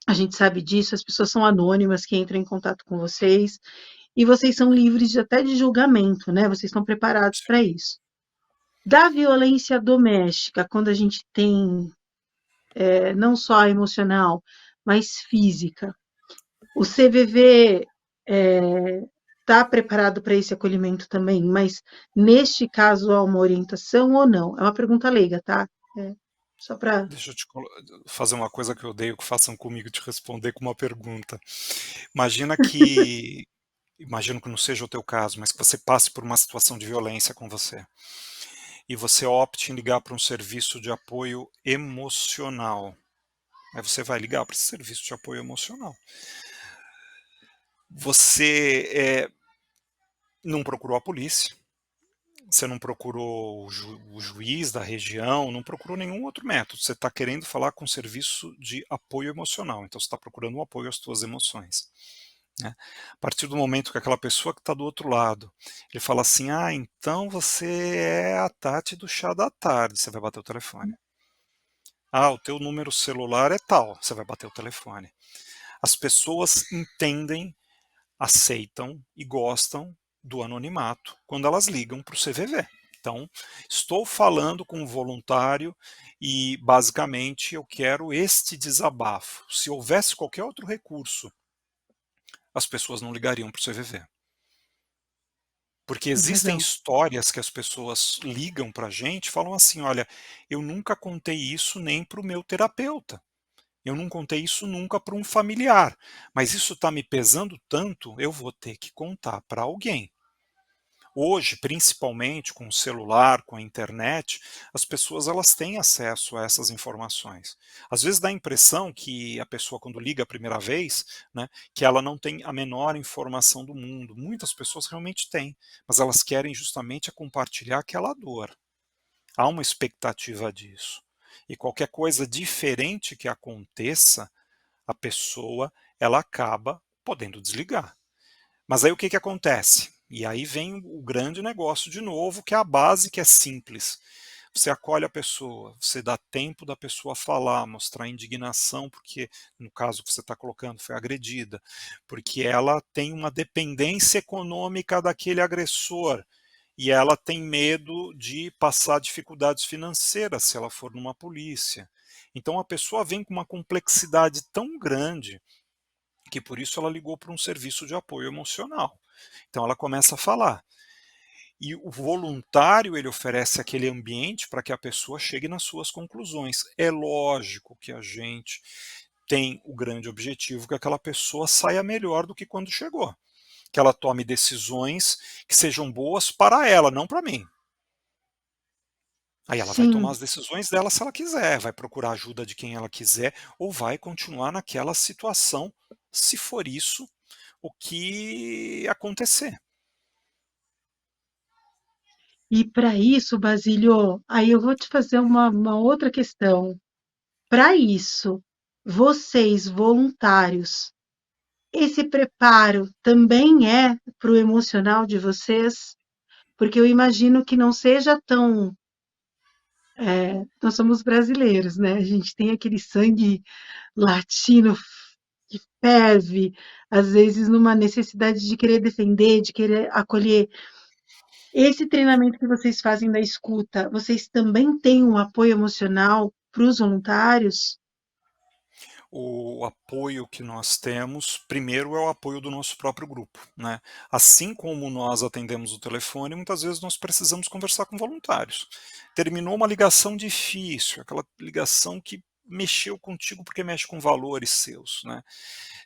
a gente sabe disso, as pessoas são anônimas que entram em contato com vocês, e vocês são livres até de julgamento, né? Vocês estão preparados para isso. Da violência doméstica, quando a gente tem não só a emocional, mas física, o CVV está preparado para esse acolhimento também, mas neste caso há uma orientação ou não? É uma pergunta leiga, tá? É, só para. Deixa eu fazer uma coisa que eu odeio que façam comigo, te responder com uma pergunta. Imagina que, imagino que não seja o teu caso, mas que você passe por uma situação de violência com você e você opte em ligar para um serviço de apoio emocional. Aí você vai ligar para esse serviço de apoio emocional. Você não procurou a polícia, você não procurou o juiz da região, não procurou nenhum outro método. Você está querendo falar com um serviço de apoio emocional, então você está procurando um apoio às suas emoções. Né? A partir do momento que aquela pessoa que está do outro lado, ele fala assim: ah, então você é a Tati do chá da tarde, você vai bater o telefone. Ah, o teu número celular é tal, você vai bater o telefone. As pessoas entendem, aceitam e gostam do anonimato quando elas ligam para o CVV. Então, estou falando com um voluntário e, basicamente, eu quero este desabafo. Se houvesse qualquer outro recurso, as pessoas não ligariam para o CVV. Porque Tem existem razão. histórias que as pessoas ligam para a gente e falam assim: olha, eu nunca contei isso nem para o meu terapeuta. Eu não contei isso nunca para um familiar, mas isso está me pesando tanto, eu vou ter que contar para alguém. Hoje, principalmente com o celular, com a internet, as pessoas elas têm acesso a essas informações. Às vezes dá a impressão que a pessoa quando liga a primeira vez, né, que ela não tem a menor informação do mundo. Muitas pessoas realmente têm, mas elas querem justamente compartilhar aquela dor. Há uma expectativa disso. E qualquer coisa diferente que aconteça, a pessoa ela acaba podendo desligar. Mas aí o que acontece? E aí vem o grande negócio de novo, que é a base que é simples. Você acolhe a pessoa, você dá tempo da pessoa falar, mostrar indignação, porque no caso que você está colocando foi agredida, porque ela tem uma dependência econômica daquele agressor e ela tem medo de passar dificuldades financeiras se ela for numa polícia. Então a pessoa vem com uma complexidade tão grande que por isso ela ligou para um serviço de apoio emocional. Então ela começa a falar. E o voluntário ele oferece aquele ambiente para que a pessoa chegue nas suas conclusões. É lógico que a gente tem o grande objetivo que aquela pessoa saia melhor do que quando chegou. Que ela tome decisões que sejam boas para ela, não para mim. Aí ela vai tomar Sim. as decisões dela se ela quiser, vai procurar ajuda de quem ela quiser, ou vai continuar naquela situação, se for isso o que acontecer. E para isso, Basílio, aí eu vou te fazer uma outra questão. Para isso, vocês, voluntários, esse preparo também é para o emocional de vocês? Porque eu imagino que não seja tão. Nós somos brasileiros, né? A gente tem aquele sangue latino que ferve, às vezes numa necessidade de querer defender, de querer acolher. Esse treinamento que vocês fazem da escuta, vocês também têm um apoio emocional para os voluntários? O apoio que nós temos, primeiro é o apoio do nosso próprio grupo, né. Assim como nós atendemos o telefone, muitas vezes nós precisamos conversar com voluntários. Terminou uma ligação difícil, aquela ligação que mexeu contigo, porque mexe com valores seus, né,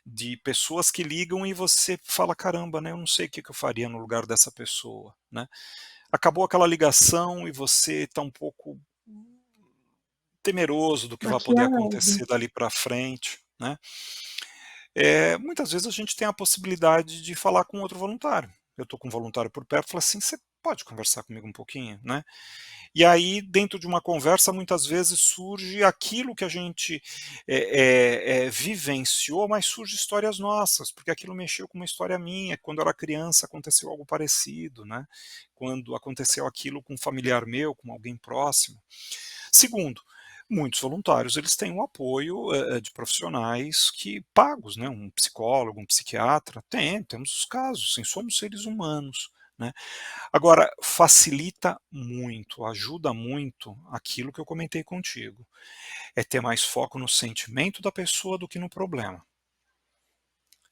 de pessoas que ligam e você fala: "Caramba, né, eu não sei o que que eu faria no lugar dessa pessoa", né. Acabou aquela ligação e você está um pouco temeroso do que vai poder Baqueado. acontecer dali para frente, né. Muitas vezes a gente tem a possibilidade de falar com outro voluntário. Eu estou com um voluntário por perto, falo assim: "Você pode conversar comigo um pouquinho?", né. E aí, dentro de uma conversa, muitas vezes surge aquilo que a gente, vivenciou, mas surge histórias nossas, porque aquilo mexeu com uma história minha, quando eu era criança aconteceu algo parecido, né, quando aconteceu aquilo com um familiar meu, com alguém próximo. Segundo, muitos voluntários eles têm o apoio, de profissionais que pagos, né, um psicólogo, um psiquiatra, temos os casos, sim, somos seres humanos, né. Agora, facilita muito, ajuda muito aquilo que eu comentei contigo, é ter mais foco no sentimento da pessoa do que no problema.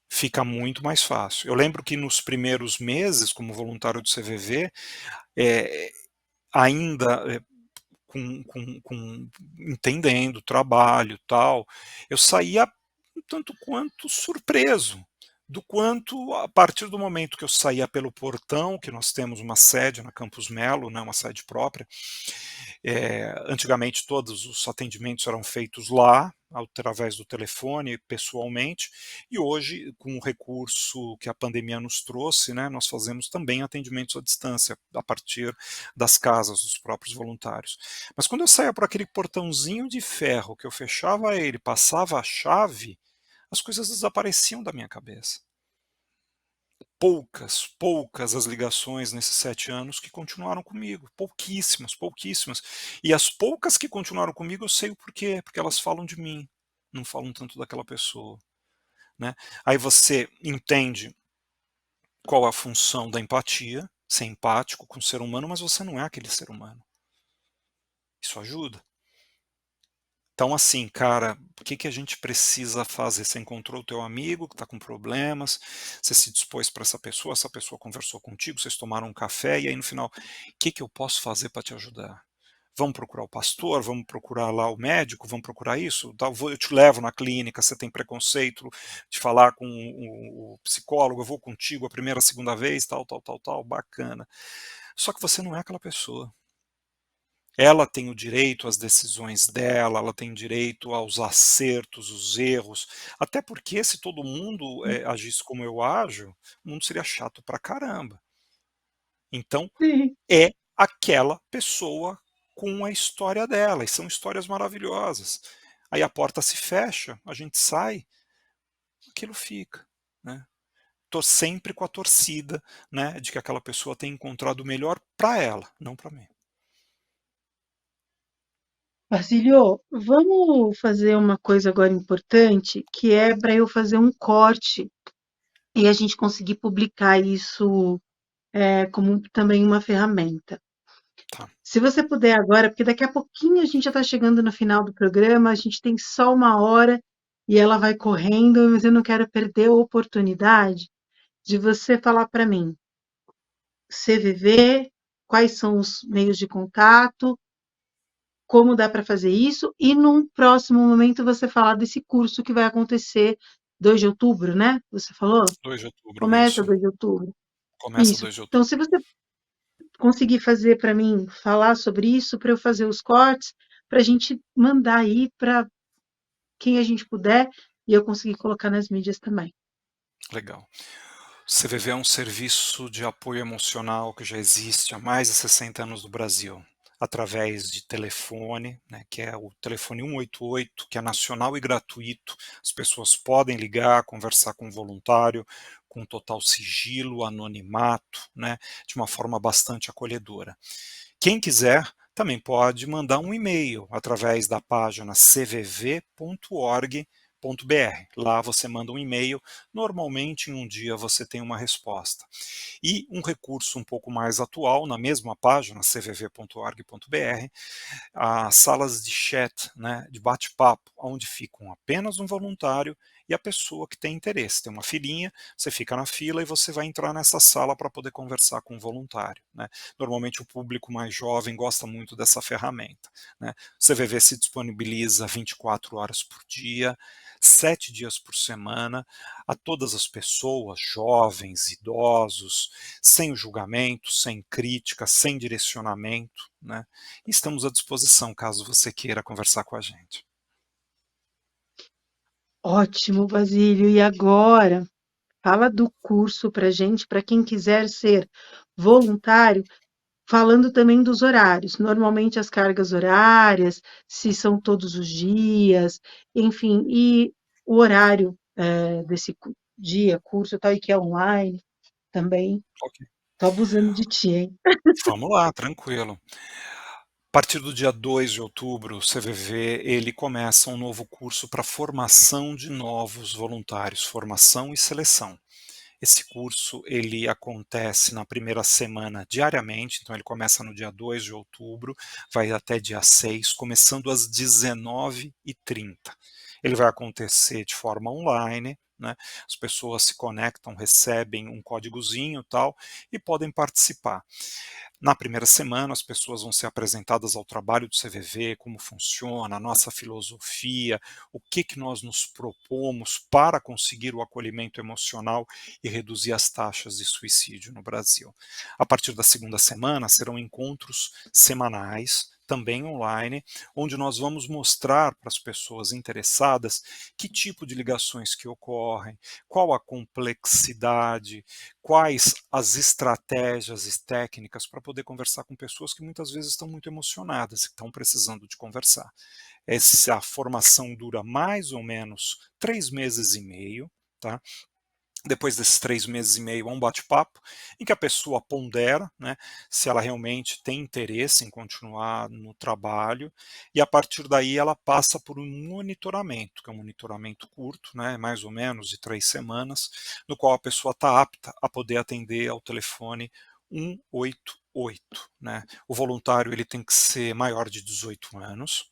Fica muito mais fácil. Eu lembro que nos primeiros meses, como voluntário do CVV, eh, ainda, com entendendo o trabalho, tal, eu saía um tanto quanto surpreso, do quanto a partir do momento que eu saía pelo portão, que nós temos uma sede na Campus Melo, né, uma sede própria, antigamente todos os atendimentos eram feitos lá, através do telefone, pessoalmente, e hoje, com o recurso que a pandemia nos trouxe, né, nós fazemos também atendimentos à distância, a partir das casas dos próprios voluntários. Mas quando eu saía por aquele portãozinho de ferro, que eu fechava ele, passava a chave, as coisas desapareciam da minha cabeça. Poucas as ligações nesses 7 anos que continuaram comigo, pouquíssimas, pouquíssimas. E as poucas que continuaram comigo eu sei o porquê, porque elas falam de mim, não falam tanto daquela pessoa, né. Aí você entende qual a função da empatia, ser empático com o ser humano, mas você não é aquele ser humano. Isso ajuda. Então, assim, cara, o que que a gente precisa fazer? Você encontrou o teu amigo que está com problemas, você se dispôs para essa pessoa conversou contigo, vocês tomaram um café e aí no final, o que que eu posso fazer para te ajudar? Vamos procurar o pastor, vamos procurar lá o médico, vamos procurar isso? Tal, eu te levo na clínica, você tem preconceito de falar com o psicólogo, eu vou contigo a primeira, a segunda vez, tal, tal, tal, tal, bacana. Só que você não é aquela pessoa. Ela tem o direito às decisões dela, ela tem direito aos acertos, os erros, até porque se todo mundo, agisse como eu ajo, o mundo seria chato pra caramba. Então, Sim. é aquela pessoa com a história dela, e são histórias maravilhosas. Aí a porta se fecha, a gente sai, aquilo fica, né. Tô sempre com a torcida, né, de que aquela pessoa tenha encontrado o melhor pra ela, não pra mim. Basílio, vamos fazer uma coisa agora importante, que é para eu fazer um corte e a gente conseguir publicar isso, como também uma ferramenta. Tá, Se você puder agora, porque daqui a pouquinho a gente já está chegando no final do programa, a gente tem só uma hora e ela vai correndo, mas eu não quero perder a oportunidade de você falar para mim, CVV, quais são os meios de contato, como dá para fazer isso, e num próximo momento você falar desse curso que vai acontecer 2 de outubro, né? Você falou? 2 de outubro, Começa isso. 2 de outubro. Começa Isso. 2 de Então, outubro. se você conseguir fazer para mim, falar sobre isso, para eu fazer os cortes, para a gente mandar aí para quem a gente puder e eu conseguir colocar nas mídias também. Legal. O CVV é um serviço de apoio emocional que já existe há mais de 60 anos no Brasil. através de telefone, né, que é o telefone 188, que é nacional e gratuito. As pessoas podem ligar, conversar com o voluntário, com total sigilo, anonimato, né, de uma forma bastante acolhedora. Quem quiser também pode mandar um e-mail através da página cvv.org.br. Lá você manda um e-mail, normalmente em um dia você tem uma resposta. E um recurso um pouco mais atual, na mesma página, cvv.org.br, as salas de chat, né, de bate-papo, onde ficam apenas um voluntário e a pessoa que tem interesse. Tem uma filinha, você fica na fila e você vai entrar nessa sala para poder conversar com o voluntário. Né? Normalmente o público mais jovem gosta muito dessa ferramenta. Né? O CVV se disponibiliza 24 horas por dia, 7 dias por semana, a todas as pessoas, jovens, idosos, sem julgamento, sem crítica, sem direcionamento, né? Estamos à disposição caso você queira conversar com a gente. Ótimo, Basílio. E agora, fala do curso para gente, para quem quiser ser voluntário, falando também dos horários. Normalmente as cargas horárias, se são todos os dias, enfim, e o horário desse dia, curso, tal, e que é online também. Ok. Tô abusando de ti, hein? Vamos lá, tranquilo. A partir do dia 2 de outubro, o CVV ele começa um novo curso para formação de novos voluntários, formação e seleção. Esse curso ele acontece na primeira semana diariamente, então ele começa no dia 2 de outubro, vai até dia 6, começando às 19h30. Ele vai acontecer de forma online, né? As pessoas se conectam, recebem um códigozinho e tal, e podem participar. Na primeira semana, as pessoas vão ser apresentadas ao trabalho do CVV, como funciona, a nossa filosofia, o que nós nos propomos para conseguir o acolhimento emocional e reduzir as taxas de suicídio no Brasil. A partir da segunda semana, serão encontros semanais, também online, onde nós vamos mostrar para as pessoas interessadas que tipo de ligações que ocorrem, qual a complexidade, quais as estratégias e técnicas para poder conversar com pessoas que muitas vezes estão muito emocionadas e estão precisando de conversar. Essa formação dura mais ou menos 3 meses e meio, tá? Depois desses 3 meses e meio, há um bate-papo em que a pessoa pondera, né, se ela realmente tem interesse em continuar no trabalho, e a partir daí ela passa por um monitoramento, que é um monitoramento curto, né, mais ou menos de 3 semanas, no qual a pessoa está apta a poder atender ao telefone 188. Né. O voluntário ele tem que ser maior de 18 anos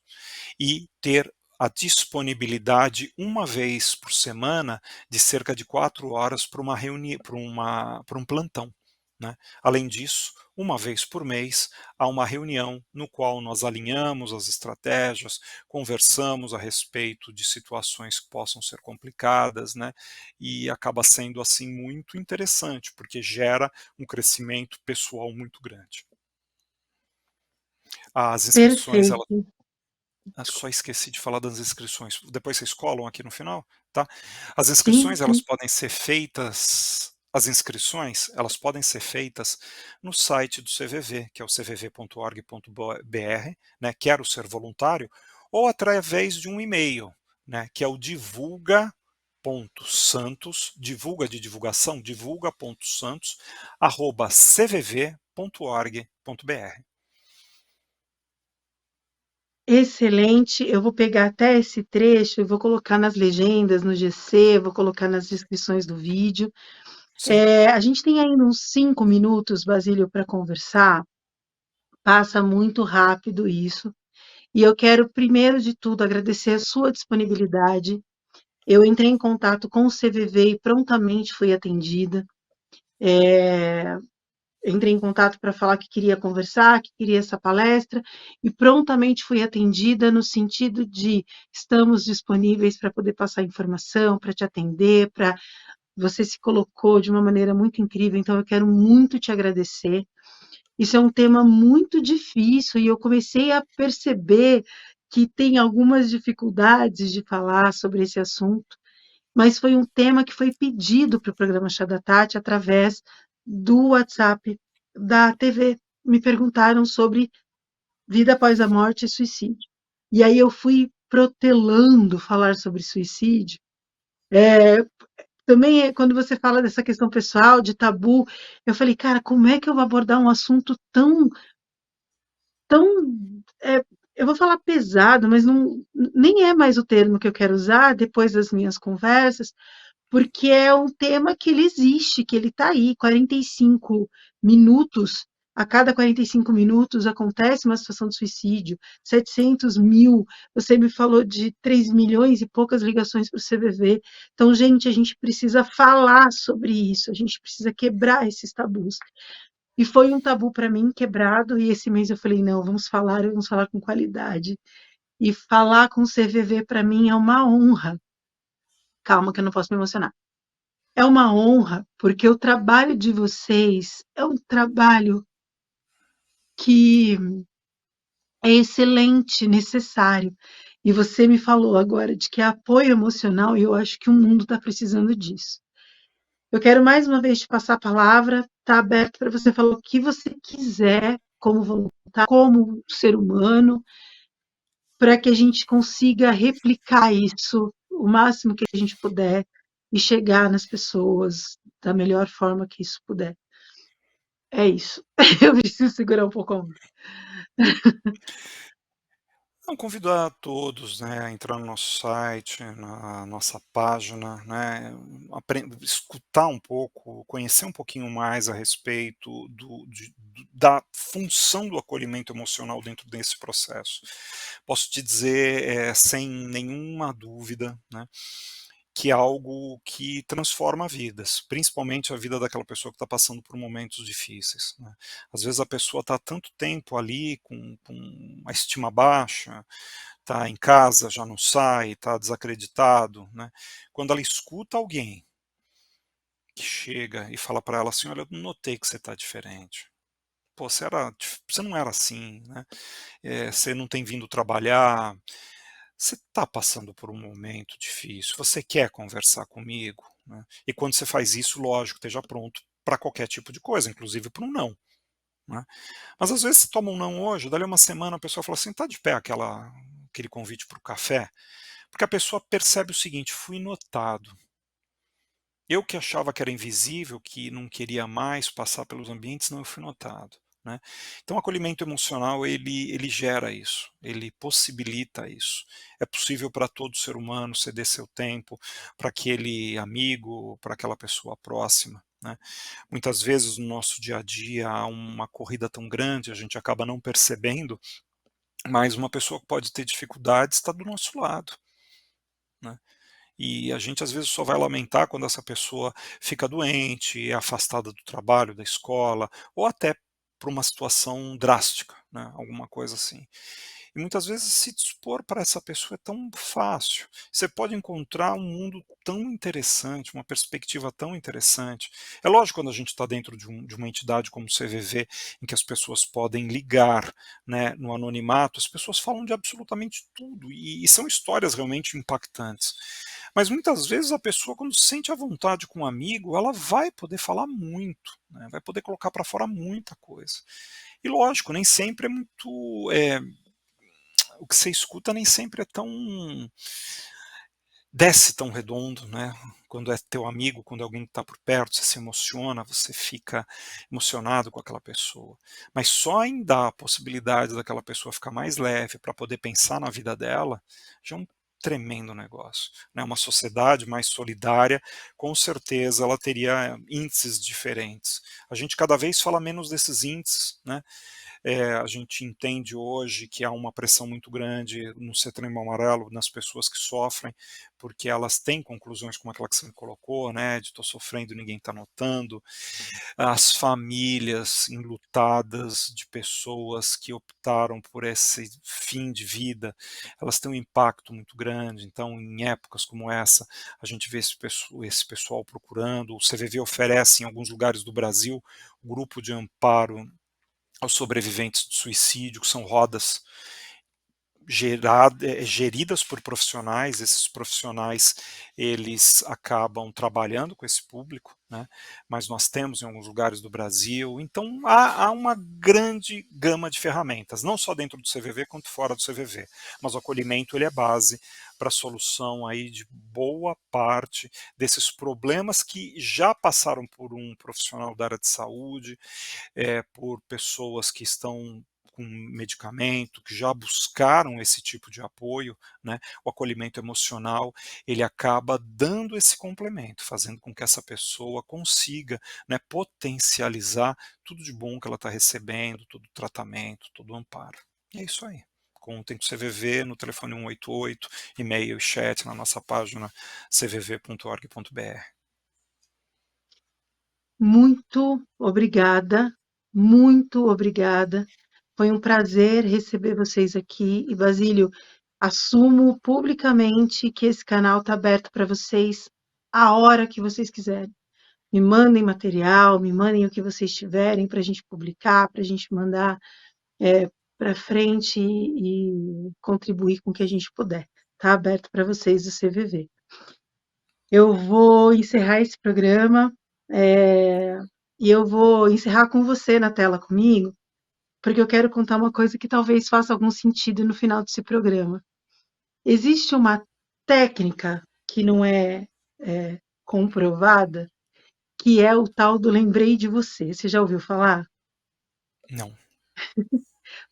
e ter a disponibilidade uma vez por semana de cerca de 4 horas para uma reunião, para um plantão. Né? Além disso, uma vez por mês, há uma reunião no qual nós alinhamos as estratégias, conversamos a respeito de situações que possam ser complicadas, né? E acaba sendo assim muito interessante, porque gera um crescimento pessoal muito grande. As inscrições, elas Perfeito. só esqueci de falar das inscrições. Depois vocês colam aqui no final, tá? As Sim, inscrições, elas sim. podem ser feitas, as inscrições, elas podem ser feitas no site do CVV, que é o cvv.org.br, né? Quero ser voluntário, ou através de um e-mail, né? Que é o divulga.santos, divulga de divulgação, divulga.santos@cvv.org.br. Excelente. Eu vou pegar até esse trecho e vou colocar nas legendas, no GC, vou colocar nas descrições do vídeo. Sim, A gente tem ainda uns 5 minutos, Basílio, para conversar. Passa muito rápido isso. E eu quero, primeiro de tudo, agradecer a sua disponibilidade. Eu entrei em contato com o CVV e prontamente fui atendida. Entrei em contato para falar que queria conversar, que queria essa palestra, e prontamente fui atendida no sentido de estamos disponíveis para poder passar informação, para te atender, para você se colocou de uma maneira muito incrível, então eu quero muito te agradecer. Isso é um tema muito difícil e eu comecei a perceber que tem algumas dificuldades de falar sobre esse assunto, mas foi um tema que foi pedido para o programa Chá da Tati através do WhatsApp da TV. Me perguntaram sobre vida após a morte e suicídio. E aí eu fui protelando falar sobre suicídio. Também quando você fala dessa questão pessoal, de tabu, eu falei, cara, como é que eu vou abordar um assunto tão, é, eu vou falar pesado, mas não, nem é mais o termo que eu quero usar depois das minhas conversas, porque é um tema que ele existe, que ele está aí, 45 minutos, a cada 45 minutos acontece uma situação de suicídio, 700 mil, você me falou de 3 milhões e poucas ligações para o CVV. Então, gente, a gente precisa falar sobre isso, a gente precisa quebrar esses tabus. E foi um tabu para mim quebrado, e esse mês eu falei, não, vamos falar com qualidade. E falar com o CVV para mim é uma honra. Calma que eu não posso me emocionar. É uma honra, porque o trabalho de vocês é um trabalho que é excelente, necessário. E você me falou agora de que é apoio emocional, e eu acho que o mundo está precisando disso. Eu quero mais uma vez te passar a palavra, está aberto para você falar o que você quiser, como voluntário, como ser humano, para que a gente consiga replicar isso o máximo que a gente puder e chegar nas pessoas da melhor forma que isso puder. É isso. Eu preciso segurar um pouco a onda. Não, convido a todos, né, a entrar no nosso site, na nossa página, né, escutar um pouco, conhecer um pouquinho mais a respeito da função do acolhimento emocional dentro desse processo. Posso te dizer, sem nenhuma dúvida, né, que é algo que transforma vidas, principalmente a vida daquela pessoa que está passando por momentos difíceis, né. Às vezes a pessoa está há tanto tempo ali com a estima baixa, está em casa, já não sai, está desacreditado, né. Quando ela escuta alguém que chega e fala para ela assim: "Olha, eu notei que você está diferente. Pô, você não era assim, né, você não tem vindo trabalhar, você está passando por um momento difícil, você quer conversar comigo?", né. E quando você faz isso, lógico, esteja pronto para qualquer tipo de coisa, inclusive para um não, né. Mas às vezes você toma um não hoje, dali uma semana a pessoa fala assim: "Tá de pé aquele convite para o café?", porque a pessoa percebe o seguinte: "Fui notado. Eu que achava que era invisível, que não queria mais passar pelos ambientes, não, eu fui notado", né. Então o acolhimento emocional ele gera isso, ele possibilita isso. É possível para todo ser humano ceder seu tempo para aquele amigo, para aquela pessoa próxima, né. Muitas vezes no nosso dia a dia há uma corrida tão grande, a gente acaba não percebendo, mas uma pessoa que pode ter dificuldades está do nosso lado, né. E a gente às vezes só vai lamentar quando essa pessoa fica doente, é afastada do trabalho, da escola, ou até por uma situação drástica, né, alguma coisa assim. E muitas vezes se dispor para essa pessoa é tão fácil. Você pode encontrar um mundo tão interessante, uma perspectiva tão interessante. É lógico, quando a gente está dentro de uma entidade como o CVV, em que as pessoas podem ligar, né, no anonimato, as pessoas falam de absolutamente tudo e são histórias realmente impactantes. Mas muitas vezes a pessoa, quando se sente à vontade com um amigo, ela vai poder falar muito, né, vai poder colocar para fora muita coisa. E lógico, nem sempre é muito, o que você escuta nem sempre é tão desce tão redondo, né, quando é teu amigo, quando é alguém que está por perto, você se emociona, você fica emocionado com aquela pessoa. Mas só em dar a possibilidade daquela pessoa ficar mais leve para poder pensar na vida dela, já é um tremendo negócio, né. Uma sociedade mais solidária, com certeza ela teria índices diferentes. A gente cada vez fala menos desses índices, né, a gente entende hoje que há uma pressão muito grande no Setembro Amarelo, nas pessoas que sofrem, porque elas têm conclusões como aquela que você me colocou, né, de estou sofrendo e ninguém está notando. As famílias enlutadas de pessoas que optaram por esse fim de vida, elas têm um impacto muito grande. Então, em épocas como essa, a gente vê esse pessoal procurando. O CVV oferece, em alguns lugares do Brasil, grupo de amparo aos sobreviventes de suicídio, que são rodas geridas por profissionais, esses profissionais eles acabam trabalhando com esse público, né, mas nós temos em alguns lugares do Brasil, então há uma grande gama de ferramentas, não só dentro do CVV quanto fora do CVV, mas o acolhimento ele é base para a solução aí de boa parte desses problemas que já passaram por um profissional da área de saúde, por pessoas que estão com medicamento, que já buscaram esse tipo de apoio, né, o acolhimento emocional, ele acaba dando esse complemento, fazendo com que essa pessoa consiga, né, potencializar tudo de bom que ela está recebendo, todo o tratamento, todo o amparo. E é isso aí. Contem com o CVV no telefone 188, e-mail e chat na nossa página cvv.org.br. Muito obrigada, muito obrigada. Foi um prazer receber vocês aqui. E, Basílio, assumo publicamente que esse canal está aberto para vocês a hora que vocês quiserem. Me mandem material, me mandem o que vocês tiverem para a gente publicar, para a gente mandar para frente e contribuir com o que a gente puder. Está aberto para vocês o CVV. Eu vou encerrar esse programa e eu vou encerrar com você na tela comigo, porque eu quero contar uma coisa que talvez faça algum sentido no final desse programa. Existe uma técnica que não é comprovada, que é o tal do lembrei de você. Você já ouviu falar? Não.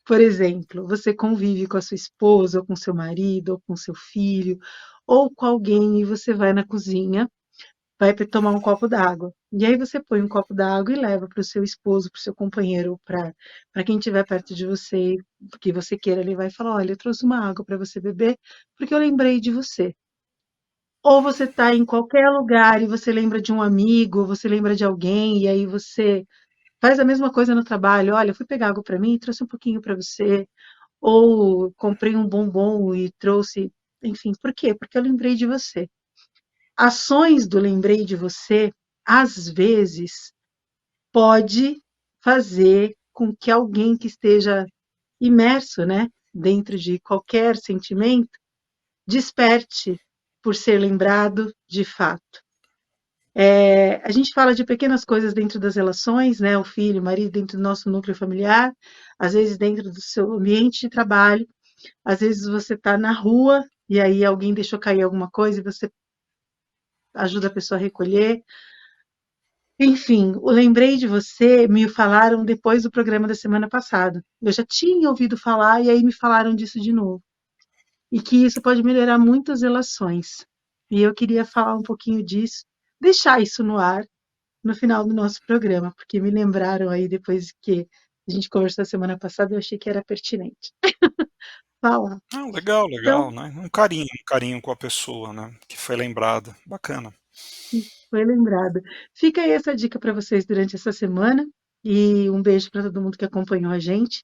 Por exemplo, você convive com a sua esposa, ou com seu marido, ou com seu filho, ou com alguém e você vai na cozinha, vai tomar um copo d'água. E aí você põe um copo d'água e leva para o seu esposo, para o seu companheiro, para quem estiver perto de você, que você queira, ele vai falar, olha, eu trouxe uma água para você beber, porque eu lembrei de você. Ou você está em qualquer lugar e você lembra de um amigo, ou você lembra de alguém, e aí você faz a mesma coisa no trabalho. Olha, eu fui pegar água para mim e trouxe um pouquinho para você. Ou comprei um bombom e trouxe. Enfim, por quê? Porque eu lembrei de você. Ações do lembrei de você, às vezes, pode fazer com que alguém que esteja imerso, né, dentro de qualquer sentimento, desperte por ser lembrado de fato. A gente fala de pequenas coisas dentro das relações, né? O filho, o marido dentro do nosso núcleo familiar, às vezes dentro do seu ambiente de trabalho, às vezes você está na rua e aí alguém deixou cair alguma coisa e você ajuda a pessoa a recolher. Enfim, o lembrei de você, me falaram depois do programa da semana passada. Eu já tinha ouvido falar e aí me falaram disso de novo. E que isso pode melhorar muitas relações. E eu queria falar um pouquinho disso, deixar isso no ar no final do nosso programa, porque me lembraram aí depois que a gente conversou a semana passada, eu achei que era pertinente falar. Ah, legal, legal, Então, né, um carinho com a pessoa, né, que foi lembrada, bacana. foi lembrado. Fica aí essa dica para vocês durante essa semana e um beijo para todo mundo que acompanhou a gente.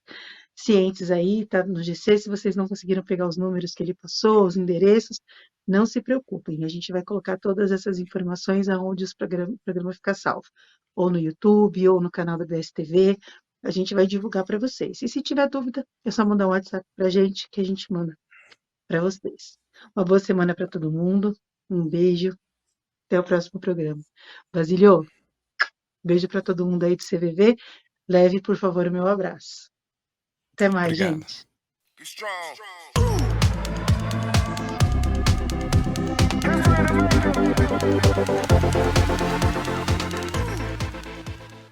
Cientes aí, tá no GC, se vocês não conseguiram pegar os números que ele passou, os endereços, não se preocupem, a gente vai colocar todas essas informações aonde o programa ficar salvo, ou no YouTube, ou no canal da BSTV, a gente vai divulgar para vocês. E se tiver dúvida, é só mandar um WhatsApp para a gente, que a gente manda para vocês. Uma boa semana para todo mundo, um beijo, até o próximo programa. Basílio, beijo para todo mundo aí do CVV, leve, por favor, o meu abraço. Até mais, Obrigado. gente. Be strong.